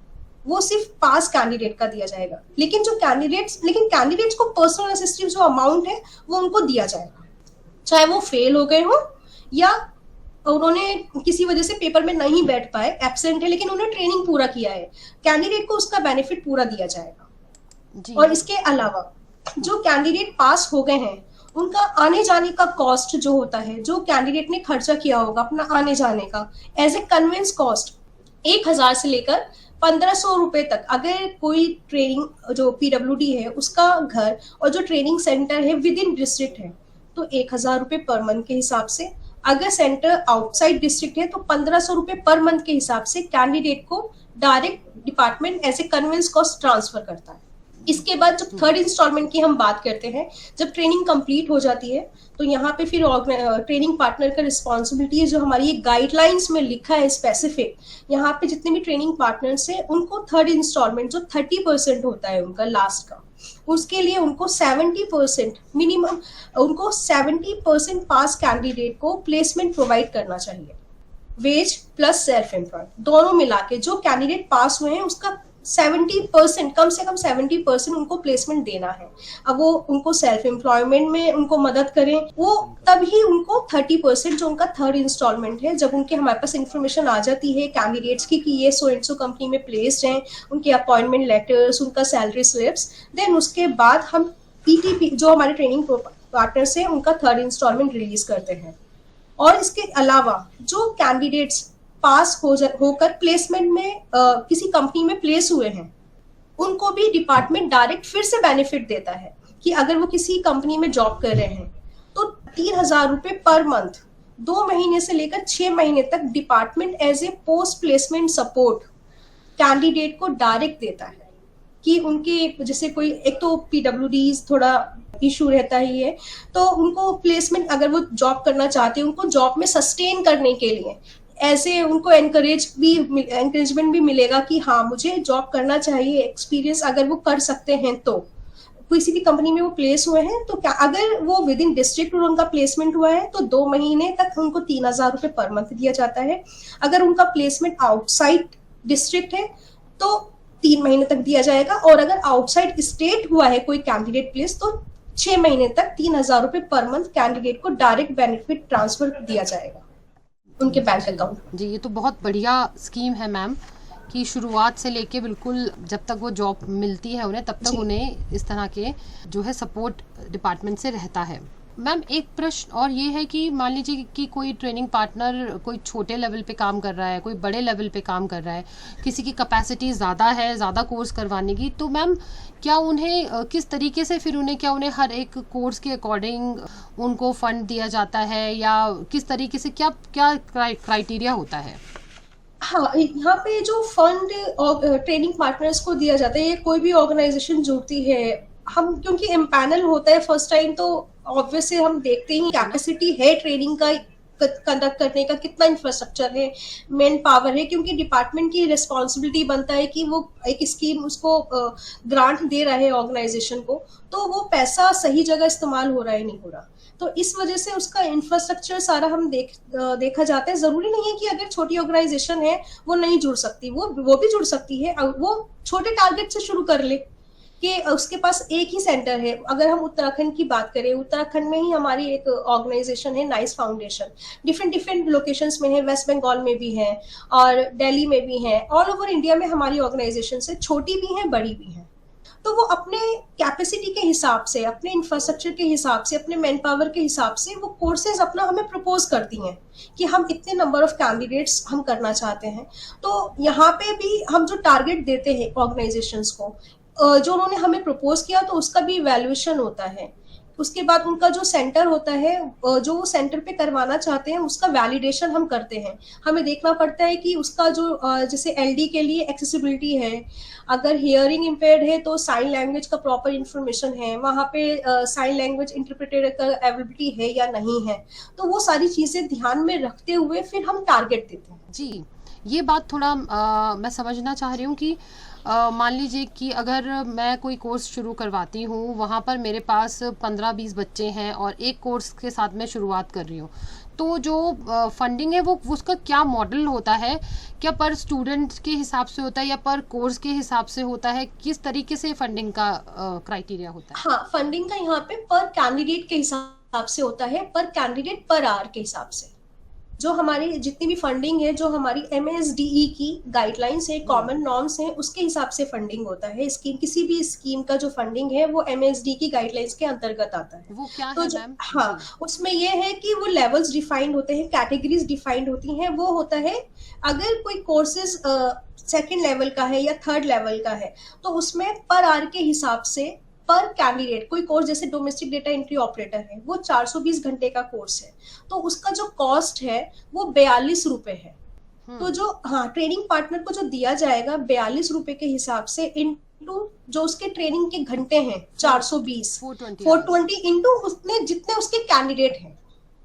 वो सिर्फ पास कैंडिडेट का दिया जाएगा। लेकिन कैंडिडेट्स को पर्सनल असिस्टेंस जो अमाउंट है वो उनको दिया जाएगा, चाहे वो फेल हो गए हो या उन्होंने किसी वजह से पेपर में नहीं बैठ पाए, एब्सेंट है, लेकिन उन्होंने ट्रेनिंग पूरा किया है, कैंडिडेट को उसका बेनिफिट पूरा दिया जाएगा जी। और इसके अलावा जो कैंडिडेट पास हो गए हैं उनका आने जाने का कॉस्ट जो होता है, जो कैंडिडेट ने खर्चा किया होगा अपना आने जाने का, एज ए कन्वेंस कॉस्ट 1000 से लेकर 1500 रुपए तक। अगर कोई ट्रेनिंग जो PWD है उसका घर और जो ट्रेनिंग सेंटर है विद इन डिस्ट्रिक्ट है तो 1000 रुपए पर मंथ के हिसाब से, अगर सेंटर आउटसाइड डिस्ट्रिक्ट है तो 1500 रुपए पर मंथ के हिसाब से कैंडिडेट को direct department as a conveyance cost transfer करता है। इसके बाद जब थर्ड इंस्टॉलमेंट की हम बात करते हैं, जब ट्रेनिंग कंप्लीट हो जाती है तो यहाँ पे फिर ट्रेनिंग पार्टनर का रिस्पॉन्सिबिलिटी है, जो हमारी ये गाइडलाइंस में लिखा है स्पेसिफिक, यहाँ पे जितने भी ट्रेनिंग पार्टनर्स हैं उनको थर्ड इंस्टॉलमेंट जो 30% होता है उनका लास्ट का, उसके लिए उनको 70% मिनिमम, उनको 70% पास कैंडिडेट को प्लेसमेंट प्रोवाइड करना चाहिए। वेज प्लस सेल्फ एम्प्लॉयड दोनों मिला के जो कैंडिडेट पास हुए हैं उसका 70%, कम से कम 70% उनको प्लेसमेंट देना है। अब वो उनको सेल्फ एम्प्लॉयमेंट में उनको मदद करें, वो तभी उनको 30% जो उनका थर्ड इंस्टॉलमेंट है, जब उनके हमारे पास इंफॉर्मेशन आ जाती है कैंडिडेट्स की कि ये सो एंड सो कंपनी में प्लेस्ड हैं, उनके अपॉइंटमेंट लेटर्स, उनका सैलरी स्लिप्स, देन उसके बाद हम ईटीपी जो हमारे ट्रेनिंग पार्टनर्स हैं उनका थर्ड इंस्टॉलमेंट रिलीज करते हैं। और इसके अलावा जो कैंडिडेट्स पास होकर प्लेसमेंट में किसी कंपनी में प्लेस हुए हैं, उनको भी डिपार्टमेंट डायरेक्ट फिर से बेनिफिट देता है कि अगर वो किसी कंपनी में जॉब कर रहे हैं तो 3,000 रुपए पर मंथ 2 महीने से लेकर 6 महीने तक department as a post placement support candidate को डायरेक्ट देता है कि उनके जैसे कोई एक तो पीडब्ल्यूडीज थोड़ा इशू रहता ही है, तो उनको प्लेसमेंट अगर वो जॉब करना चाहते हैं, उनको जॉब में सस्टेन करने के लिए ऐसे उनको एनकरेजमेंट भी मिलेगा कि हाँ मुझे जॉब करना चाहिए, एक्सपीरियंस अगर वो कर सकते हैं तो किसी भी कंपनी में वो प्लेस हुए हैं तो क्या अगर वो विद इन डिस्ट्रिक्ट उनका प्लेसमेंट हुआ है तो 2 महीने तक उनको 3,000 रुपए पर मंथ दिया जाता है। अगर उनका प्लेसमेंट आउटसाइड डिस्ट्रिक्ट है तो 3 महीने तक दिया जाएगा, और अगर आउटसाइड स्टेट हुआ है कोई कैंडिडेट प्लेस तो 6 महीने तक 3,000 रुपए पर मंथ कैंडिडेट को डायरेक्ट बेनिफिट ट्रांसफर दिया जाएगा उनके बैंक अकाउंट। जी, ये तो बहुत बढ़िया स्कीम है मैम कि शुरुआत से लेके बिल्कुल जब तक वो जॉब मिलती है उन्हें, तब तक उन्हें इस तरह के जो है सपोर्ट डिपार्टमेंट से रहता है। मैम एक प्रश्न और ये है कि मान लीजिए कि कोई ट्रेनिंग पार्टनर कोई छोटे लेवल पे काम कर रहा है, कोई बड़े लेवल पे काम कर रहा है, किसी की कैपेसिटी ज़्यादा है ज़्यादा कोर्स करवाने की, तो मैम क्या उन्हें किस तरीके से फिर क्या उन्हें हर एक कोर्स के अकॉर्डिंग उनको फंड दिया जाता है, या किस तरीके से क्या क्या क्राइटेरिया होता है? हाँ, यहाँ पे जो फंड ट्रेनिंग पार्टनर्स को दिया जाता है, ये कोई भी ऑर्गेनाइजेशन जुड़ती है, हम क्योंकि एम्पैनल होता है फर्स्ट टाइम तो ऑब्वियसली हम देखते ही कैपेसिटी है ट्रेनिंग का कंडक्ट करने का, कितना इंफ्रास्ट्रक्चर है, मैन पावर है, क्योंकि डिपार्टमेंट की रिस्पॉन्सिबिलिटी बनता है कि वो एक स्कीम उसको ग्रांट दे रहा है ऑर्गेनाइजेशन को, तो वो पैसा सही जगह इस्तेमाल हो रहा है नहीं हो रहा, तो इस वजह से उसका इंफ्रास्ट्रक्चर सारा हम देखा जाता है। जरूरी नहीं है कि अगर छोटी ऑर्गेनाइजेशन है वो नहीं जुड़ सकती, वो भी जुड़ सकती है, वो छोटे टारगेट से शुरू कर ले कि उसके पास एक ही सेंटर है। अगर हम उत्तराखंड की बात करें, उत्तराखंड में ही हमारी एक ऑर्गेनाइजेशन है नाइस फाउंडेशन, डिफरेंट लोकेशंस में है, वेस्ट बंगाल में भी है और दिल्ली में भी है, ऑल ओवर इंडिया में हमारी ऑर्गेनाइजेशन से छोटी भी है बड़ी भी है, तो वो अपने कैपेसिटी के हिसाब से, अपने इंफ्रास्ट्रक्चर के हिसाब से, अपने मैन पावर के हिसाब से वो कोर्सेज अपना हमें प्रपोज करती हैं कि हम इतने नंबर ऑफ कैंडिडेट्स हम करना चाहते हैं। तो यहाँ पे भी हम जो टारगेट देते हैं ऑर्गेनाइजेशंस को, जो उन्होंने हमें प्रपोज किया तो उसका भी इवैल्यूएशन होता है, उसके बाद उनका जो सेंटर होता है, जो वो सेंटर पे करवाना चाहते हैं उसका वैलिडेशन हम करते हैं। हमें देखना पड़ता है कि उसका जो जैसे एलडी के लिए एक्सेसिबिलिटी है, अगर हियरिंग इम्पेयर्ड है तो साइन लैंग्वेज का प्रॉपर इंफॉर्मेशन है, वहाँ पे साइन लैंग्वेज इंटरप्रेटर का अवेलेबिलिटी है या नहीं है, तो वो सारी चीजें ध्यान में रखते हुए फिर हम टारगेट देते हैं। जी, ये बात थोड़ा मैं समझना चाह रही हूँ कि मान लीजिए कि अगर मैं कोई कोर्स शुरू करवाती हूँ, वहाँ पर मेरे पास 15-20 बच्चे हैं और एक कोर्स के साथ मैं शुरुआत कर रही हूँ, तो जो फंडिंग है वो उसका क्या मॉडल होता है? क्या पर स्टूडेंट के हिसाब से होता है या पर कोर्स के हिसाब से होता है? किस तरीके से फंडिंग का क्राइटेरिया होता है? हाँ, फंडिंग का यहाँ पे पर कैंडिडेट के हिसाब से होता है, पर कैंडिडेट पर आवर के हिसाब से। जो हमारी जितनी भी फंडिंग है, जो हमारी MSDE की गाइडलाइंस है, कॉमन नॉर्म्स हैं, उसके हिसाब से फंडिंग होता है। स्कीम, किसी भी स्कीम का जो फंडिंग है वो MSDE की गाइडलाइंस के अंतर्गत आता है। वो क्या तो है मैम? हाँ, उसमें ये है कि वो लेवल्स डिफाइंड होते हैं, कैटेगरीज डिफाइंड होती हैं। वो होता है अगर कोई कोर्सेज सेकेंड लेवल का है या थर्ड लेवल का है तो उसमें पर आवर के हिसाब से पर कैंडिडेट, कोई कोर्स जैसे डोमेस्टिक डेटा एंट्री ऑपरेटर है वो 420 घंटे का कोर्स है, तो उसका जो कॉस्ट है वो 42 रुपए है। तो जो ट्रेनिंग पार्टनर को जो दिया जाएगा 42 रुपए के हिसाब से इनटू जो उसके ट्रेनिंग के घंटे हैं 420 इंटू उसने जितने उसके कैंडिडेट हैं।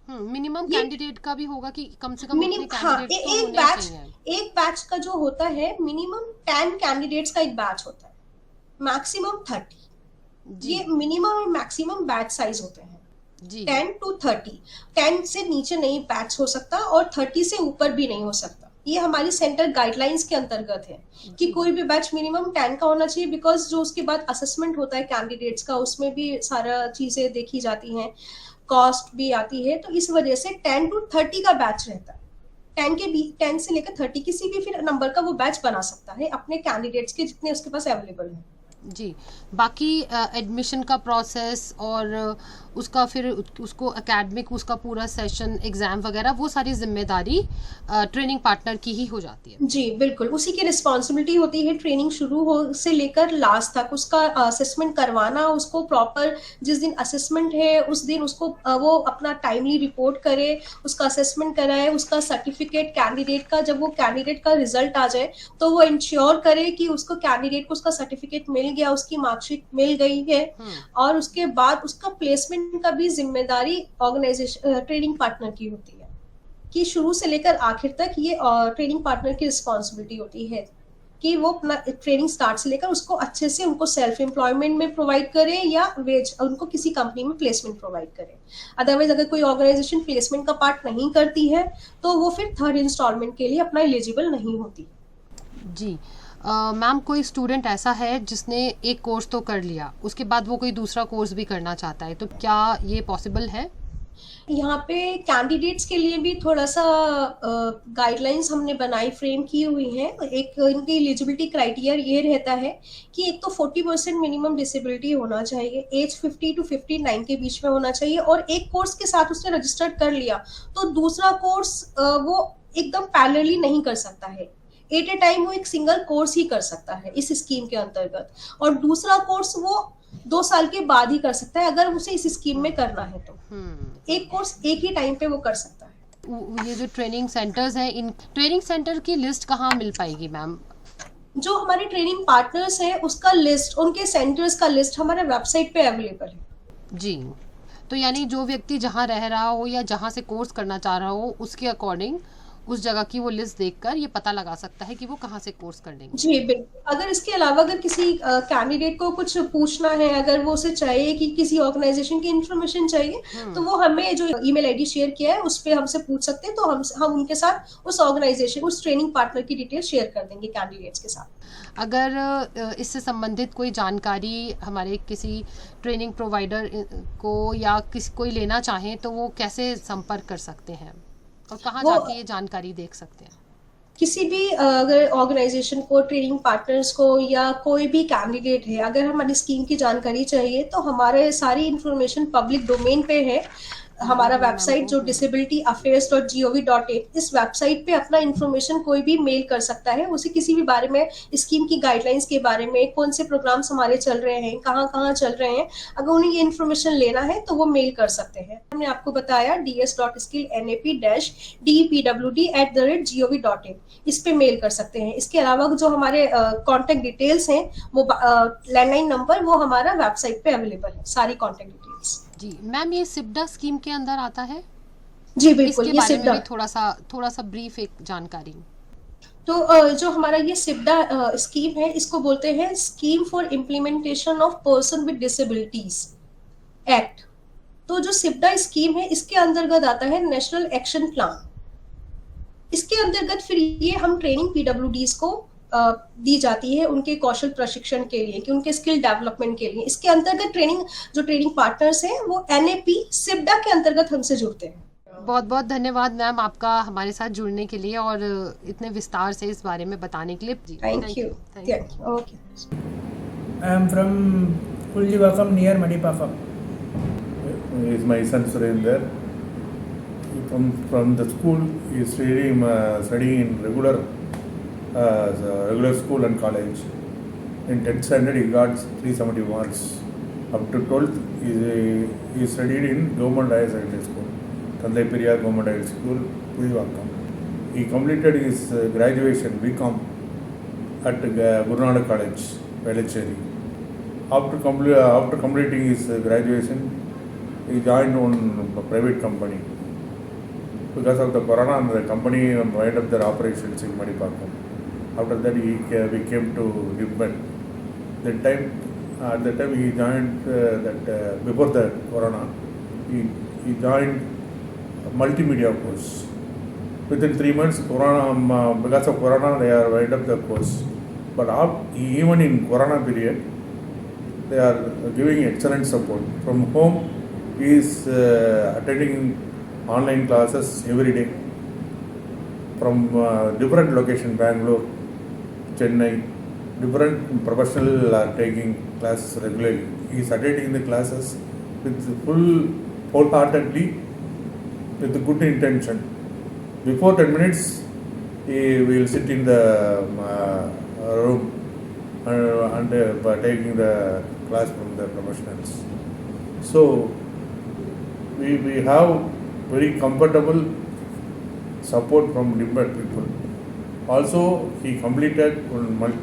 मिनिमम कैंडिडेट का भी होगा कि कम से कम एक बैच का जो होता है मिनिमम 10 कैंडिडेट्स का एक बैच होता है, मैक्सिमम 30। ये मिनिमम और मैक्सिमम बैच साइज होते हैं जी। 10 to 30, 10 से नीचे नहीं बैच हो सकता और 30 से ऊपर भी नहीं हो सकता। ये हमारी सेंटर गाइडलाइंस के अंतर्गत है कि कोई भी बैच मिनिमम 10 का होना चाहिए, बिकॉज जो उसके बाद असेसमेंट होता है कैंडिडेट्स का उसमें भी सारा चीजें देखी जाती हैं, कॉस्ट भी आती है, तो इस वजह से 10 to 30 का बैच रहता है। 10 से लेकर 30 किसी भी फिर नंबर का वो बैच बना सकता है अपने कैंडिडेट्स के जितने उसके पास अवेलेबल है। जी, बाकी एडमिशन का प्रोसेस और उसका फिर उसको एकेडमिक उसका पूरा सेशन एग्जाम वगैरह वो सारी जिम्मेदारी ट्रेनिंग पार्टनर की ही हो जाती है। जी बिल्कुल, उसी की रिस्पॉन्सिबिलिटी होती है ट्रेनिंग शुरू हो से लेकर लास्ट तक उसका असेसमेंट करवाना, उसको प्रॉपर जिस दिन असेसमेंट है उस दिन उसको वो अपना टाइमली रिपोर्ट करे, उसका असेसमेंट कराए, उसका सर्टिफिकेट कैंडिडेट का जब वो कैंडिडेट का रिजल्ट आ जाए तो वो इंश्योर करे कि उसको कैंडिडेट को उसका सर्टिफिकेट मिल गया, उसकी मार्कशीट मिल गई है, और उसके बाद उसका प्लेसमेंट का भी जिम्मेदारी ऑर्गेनाइजेशन ट्रेनिंग पार्टनर की होती है कि शुरू से लेकर आखिर तक ये ट्रेनिंग पार्टनर की रिस्पॉन्सिबिलिटी होती है कि वो अपना ट्रेनिंग स्टार्ट से लेकर उसको अच्छे से उनको सेल्फ एम्प्लॉयमेंट में प्रोवाइड करे या वेज उनको किसी कंपनी में प्लेसमेंट प्रोवाइड करे। अदरवाइज अगर कोई ऑर्गेनाइजेशन प्लेसमेंट का पार्ट नहीं करती है तो वो फिर थर्ड इंस्टॉलमेंट के लिए अपना एलिजिबल नहीं होती। जी मैम, कोई स्टूडेंट ऐसा है जिसने एक कोर्स तो कर लिया, उसके बाद वो कोई दूसरा कोर्स भी करना चाहता है, तो क्या ये पॉसिबल है? यहाँ पे कैंडिडेट्स के लिए भी थोड़ा सा गाइडलाइंस हमने बनाई फ्रेम की हुई है। एक इनकी एलिजिबिलिटी क्राइटेरिया ये रहता है कि एक तो 40% मिनिमम डिसेबिलिटी होना चाहिए, एज 50 to 59 के बीच में होना चाहिए, और एक कोर्स के साथ उसने रजिस्टर्ड कर लिया तो दूसरा कोर्स वो एकदम पैरेलली नहीं कर सकता है। एट ए टाइम वो एक सिंगल कोर्स ही कर सकता है इस स्कीम के अंतर्गत, और दूसरा कोर्स वो 2 साल के बाद ही कर सकता है अगर उसे इस स्कीम में करना है तो। एक कोर्स एक ही टाइम पे वो कर सकता है। ये जो ट्रेनिंग सेंटर्स हैं, इन ट्रेनिंग सेंटर की लिस्ट कहाँ मिल पाएगी मैम? जो हमारे ट्रेनिंग पार्टनर्स हैं उसका लिस्ट, उनके सेंटर्स का लिस्ट हमारे वेबसाइट पे अवेलेबल है। जी, तो यानी जो व्यक्ति जहाँ रह रहा हो या जहाँ से कोर्स करना चाह रहा हो उसके अकॉर्डिंग उस जगह की वो लिस्ट देखकर ये पता लगा सकता है कि वो कहाँ से कोर्स कर लेंगे। जी बिल्कुल। अगर इसके अलावा अगर किसी कैंडिडेट को कुछ पूछना है, अगर वो उसे चाहिए कि किसी ऑर्गेनाइजेशन की इंफॉर्मेशन चाहिए तो वो हमें जो ईमेल आईडी शेयर किया है उस पर हमसे पूछ सकते हैं, तो हम उनके साथ उस ऑर्गेनाइजेशन उस ट्रेनिंग पार्टनर की डिटेल शेयर कर देंगे कैंडिडेट्स के साथ। अगर इससे संबंधित कोई जानकारी हमारे किसी ट्रेनिंग प्रोवाइडर को या किसी कोई लेना चाहें तो वो कैसे संपर्क कर सकते हैं और कहाँ जाके ये जानकारी देख सकते हैं? किसी भी अगर ऑर्गेनाइजेशन को, ट्रेनिंग पार्टनर्स को या कोई भी कैंडिडेट है, अगर हमारी स्कीम की जानकारी चाहिए तो हमारे सारी इंफॉर्मेशन पब्लिक डोमेन पे है। हमारा वेबसाइट जो disabilityaffairs.gov.in, इस वेबसाइट पे अपना इंफॉर्मेशन कोई भी मेल कर सकता है, उसे किसी भी बारे में, स्कीम की गाइडलाइंस के बारे में, कौन से प्रोग्राम्स हमारे चल रहे हैं, कहाँ कहाँ चल रहे हैं, अगर उन्हें ये इन्फॉर्मेशन लेना है तो वो मेल कर सकते हैं। हमने आपको बताया ds.skillnap-dpwd@gov.in, इस पे मेल कर सकते हैं। इसके अलावा जो हमारे कॉन्टेक्ट डिटेल्स हैं, लैंडलाइन नंबर, वो हमारा वेबसाइट पे अवेलेबल है, सारी कॉन्टेक्ट डिटेल्स। जी मैम, ये सिप्डा स्कीम के अंदर आता है? जी बिल्कुल, इसके बारे में भी थोड़ा सा ब्रीफ एक जानकारी। तो जो हमारा ये सिप्डा स्कीम है, इसको बोलते हैं scheme for implementation of person with disabilities act. तो जो सिप्डा स्कीम है इसके अंतर्गत आता है नेशनल एक्शन प्लान। इसके अंतर्गत फिर ये हम ट्रेनिंग पीडब्ल्यूडीज को दी जाती है उनके कौशल प्रशिक्षण के लिए, कि उनके स्किल डेवलपमेंट के लिए। इसके अंतर्गत ट्रेनिंग पार्टनर्स हैं वो एनएपी सिप्डा के अंतर्गत हमसे जुड़ते हैं। बहुत बहुत धन्यवाद मैम आपका हमारे साथ जुड़ने के लिए और इतने विस्तार से इस बारे में बताने के लिए। Thank you. Okay. I am from Kuljivakkam near Madipakam. Is my son Surender. From the school, he is studying in regular school and college. In 10th standard, he got 370 marks. Up to 12th, he studied in Government Higher Secondary School, Thandai Periyar Government Higher School, Kuljivakkam. He completed his graduation BCom at Guru Nanak College, Velachery. After completing his graduation, he joined one private company. Because of the corona, the company wind up their operations in Madipakam. After that, we came to Nibban. At that time he joined before the corona, he joined a multimedia course within 3 months, Corona, because of Corona, they are wind up the course. But even in Corona period, they are giving excellent support. From home, he is attending online classes every day from different locations, Bangalore, Chennai. Different professionals are taking classes regularly. He is attending the classes with wholeheartedly, with good intention. Before 10 minutes, he will sit in the room and taking the class from the professionals. So we have very comfortable support from different people. Also, he completed one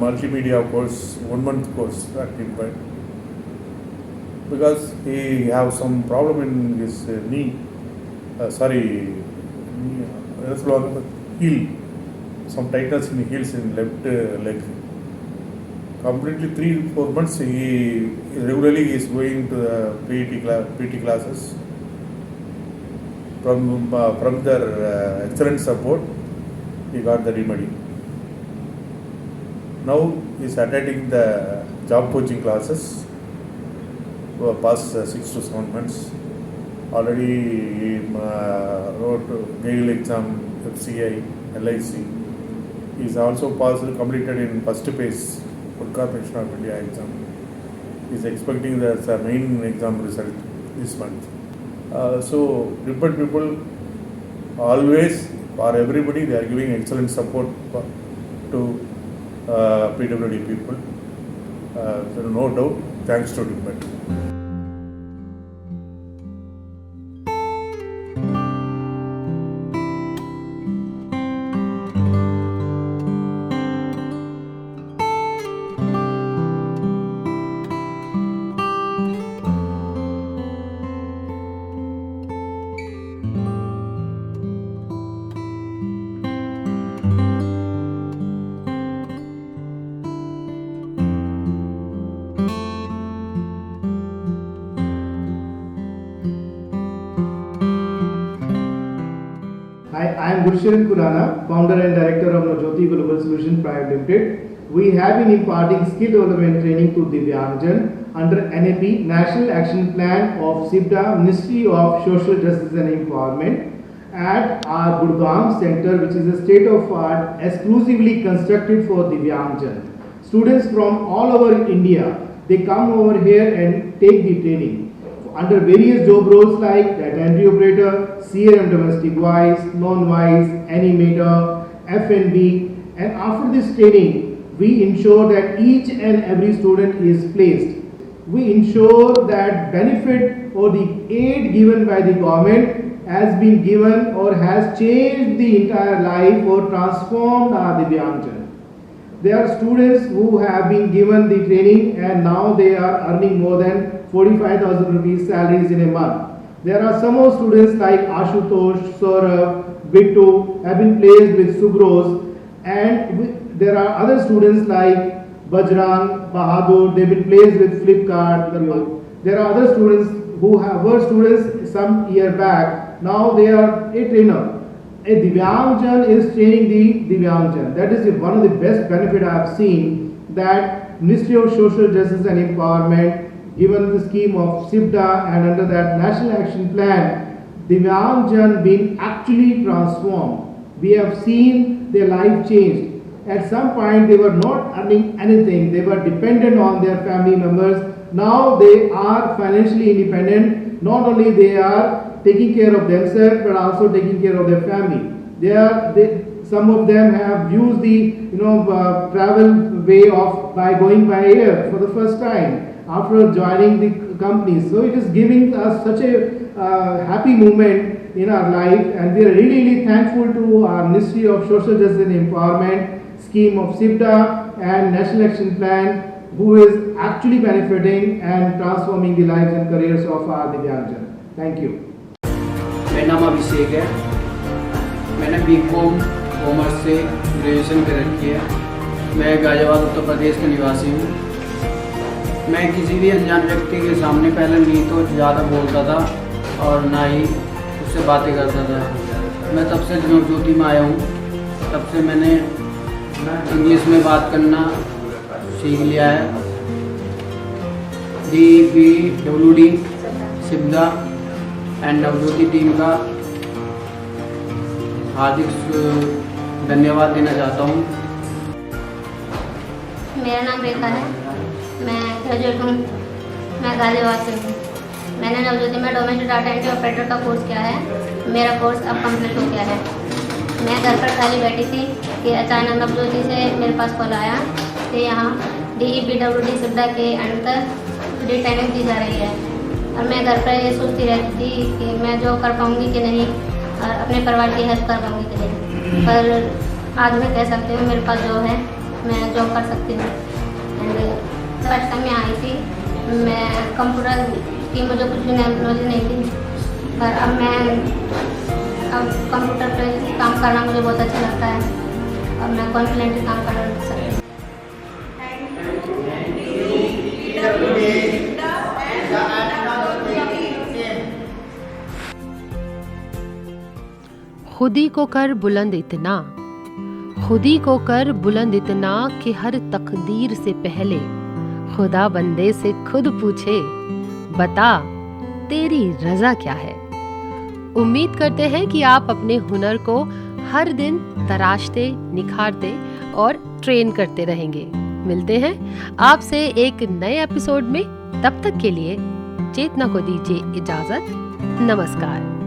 multimedia course, 1 month course at Timber, because he have some problem in his knee. Heel. Some tightness in heels in left leg. Completely 3-4 months he regularly is going to the PT classes. From their excellent support, he got the remedy. Now he is attending the job coaching classes for past 6 to 7 months. Already he wrote GAIL exam, FCI, LIC. He is also completed in first phase Food Corporation of India exam. He is expecting the main exam result this month. So different people always, for everybody, they are giving excellent support to PWD people. So no doubt, thanks to different. I am Gurusharan Kurana, founder and director of Jyoti Global Solutions Private Limited. We have been imparting skill development training to Divyangjan under NAP, National Action Plan of SIBDA, Ministry of Social Justice and Empowerment, at our Gurgaon Center, which is a state-of-art exclusively constructed for Divyangjan. Students from all over India, they come over here and take the training under various job roles like data entry operator, CRM domestic voice, non-voice, animator, F&B, and after this training, we ensure that each and every student is placed. We ensure that benefit or the aid given by the government has been given or has changed the entire life or transformed our Divyangjan. There are students who have been given the training and now they are earning more than 45,000 rupees salaries in a month. There are some more students like Ashutosh, Saurabh, Bittu have been placed with Subros, and there are other students like Bajrang, Bahadur, they've been placed with Flipkart. There are other students who were students some year back, now they are a trainer. A Divyangjan is training the Divyangjan. That is one of the best benefit I have seen, that Ministry of Social Justice and Empowerment given the scheme of SIBDA and under that National Action Plan, Divyangjan being actually transformed. We have seen their life changed. At some point they were not earning anything, they were dependent on their family members. Now they are financially independent. Not only they are taking care of themselves but also taking care of their family. Some of them have used the travel way of by going by air for the first time after joining the company. So it is giving us such a happy moment in our life, and we are really thankful to our Ministry of Social Justice and Empowerment scheme of SIBDA and National Action Plan, who is actually benefiting and transforming the lives and careers of our Divyangjan. Thank you. मेरा नाम अभिषेक है। मैंने BCom commerce से graduation कर रखी है। मैं गाजियाबाद उत्तर प्रदेश का निवासी हूँ। मैं किसी भी अनजान व्यक्ति के सामने पहले नहीं तो ज़्यादा बोलता था और ना ही उससे बातें करता था। मैं तब से नवज्योति में आया हूँ, तब से मैंने इंग्लिश में बात करना सीख लिया है। DBWD सिब्दा एंड नवज्योति टीम का हार्दिक धन्यवाद देना चाहता हूँ। मेरा नाम रेखा है, मैं ग्रेजुएट हूँ, मैं गाजियाबाद से हूँ। मैंने नवज्योति में डोमेस्टिक डाटा एंट्री ऑपरेटर का कोर्स किया है। मेरा कोर्स अब कंप्लीट हो गया है। मैं घर पर खाली बैठी थी कि अचानक नवज्योति से मेरे पास कॉल आया कि यहाँ DBWD सिब्दा के अंडर फ्री ट्रेनिंग दी जा रही है। और मैं घर पर ये सोचती रहती थी कि मैं जो कर पाऊँगी कि नहीं, और अपने परिवार की हेल्प कर पाऊँगी कि नहीं। पर आज मैं कह सकती हूँ मेरे पास जो है मैं जॉब कर सकती हूँ। एंड फर्स्ट टाइम मैं आई थी, मैं कंप्यूटर की मुझे कुछ भी नॉलेज नहीं थी, पर अब कंप्यूटर पे काम करना मुझे बहुत अच्छा लगता है और मैं कॉन्फिडेंटली काम कर सकती हूँ। खुदी को कर बुलंद इतना, खुदी को कर बुलंद इतना कि हर तकदीर से पहले खुदा बंदे से खुद पूछे, बता तेरी रजा क्या है। उम्मीद करते हैं कि आप अपने हुनर को हर दिन तराशते, निखारते और ट्रेन करते रहेंगे। मिलते हैं आपसे एक नए एपिसोड में, तब तक के लिए चेतना को दीजिए इजाजत। नमस्कार।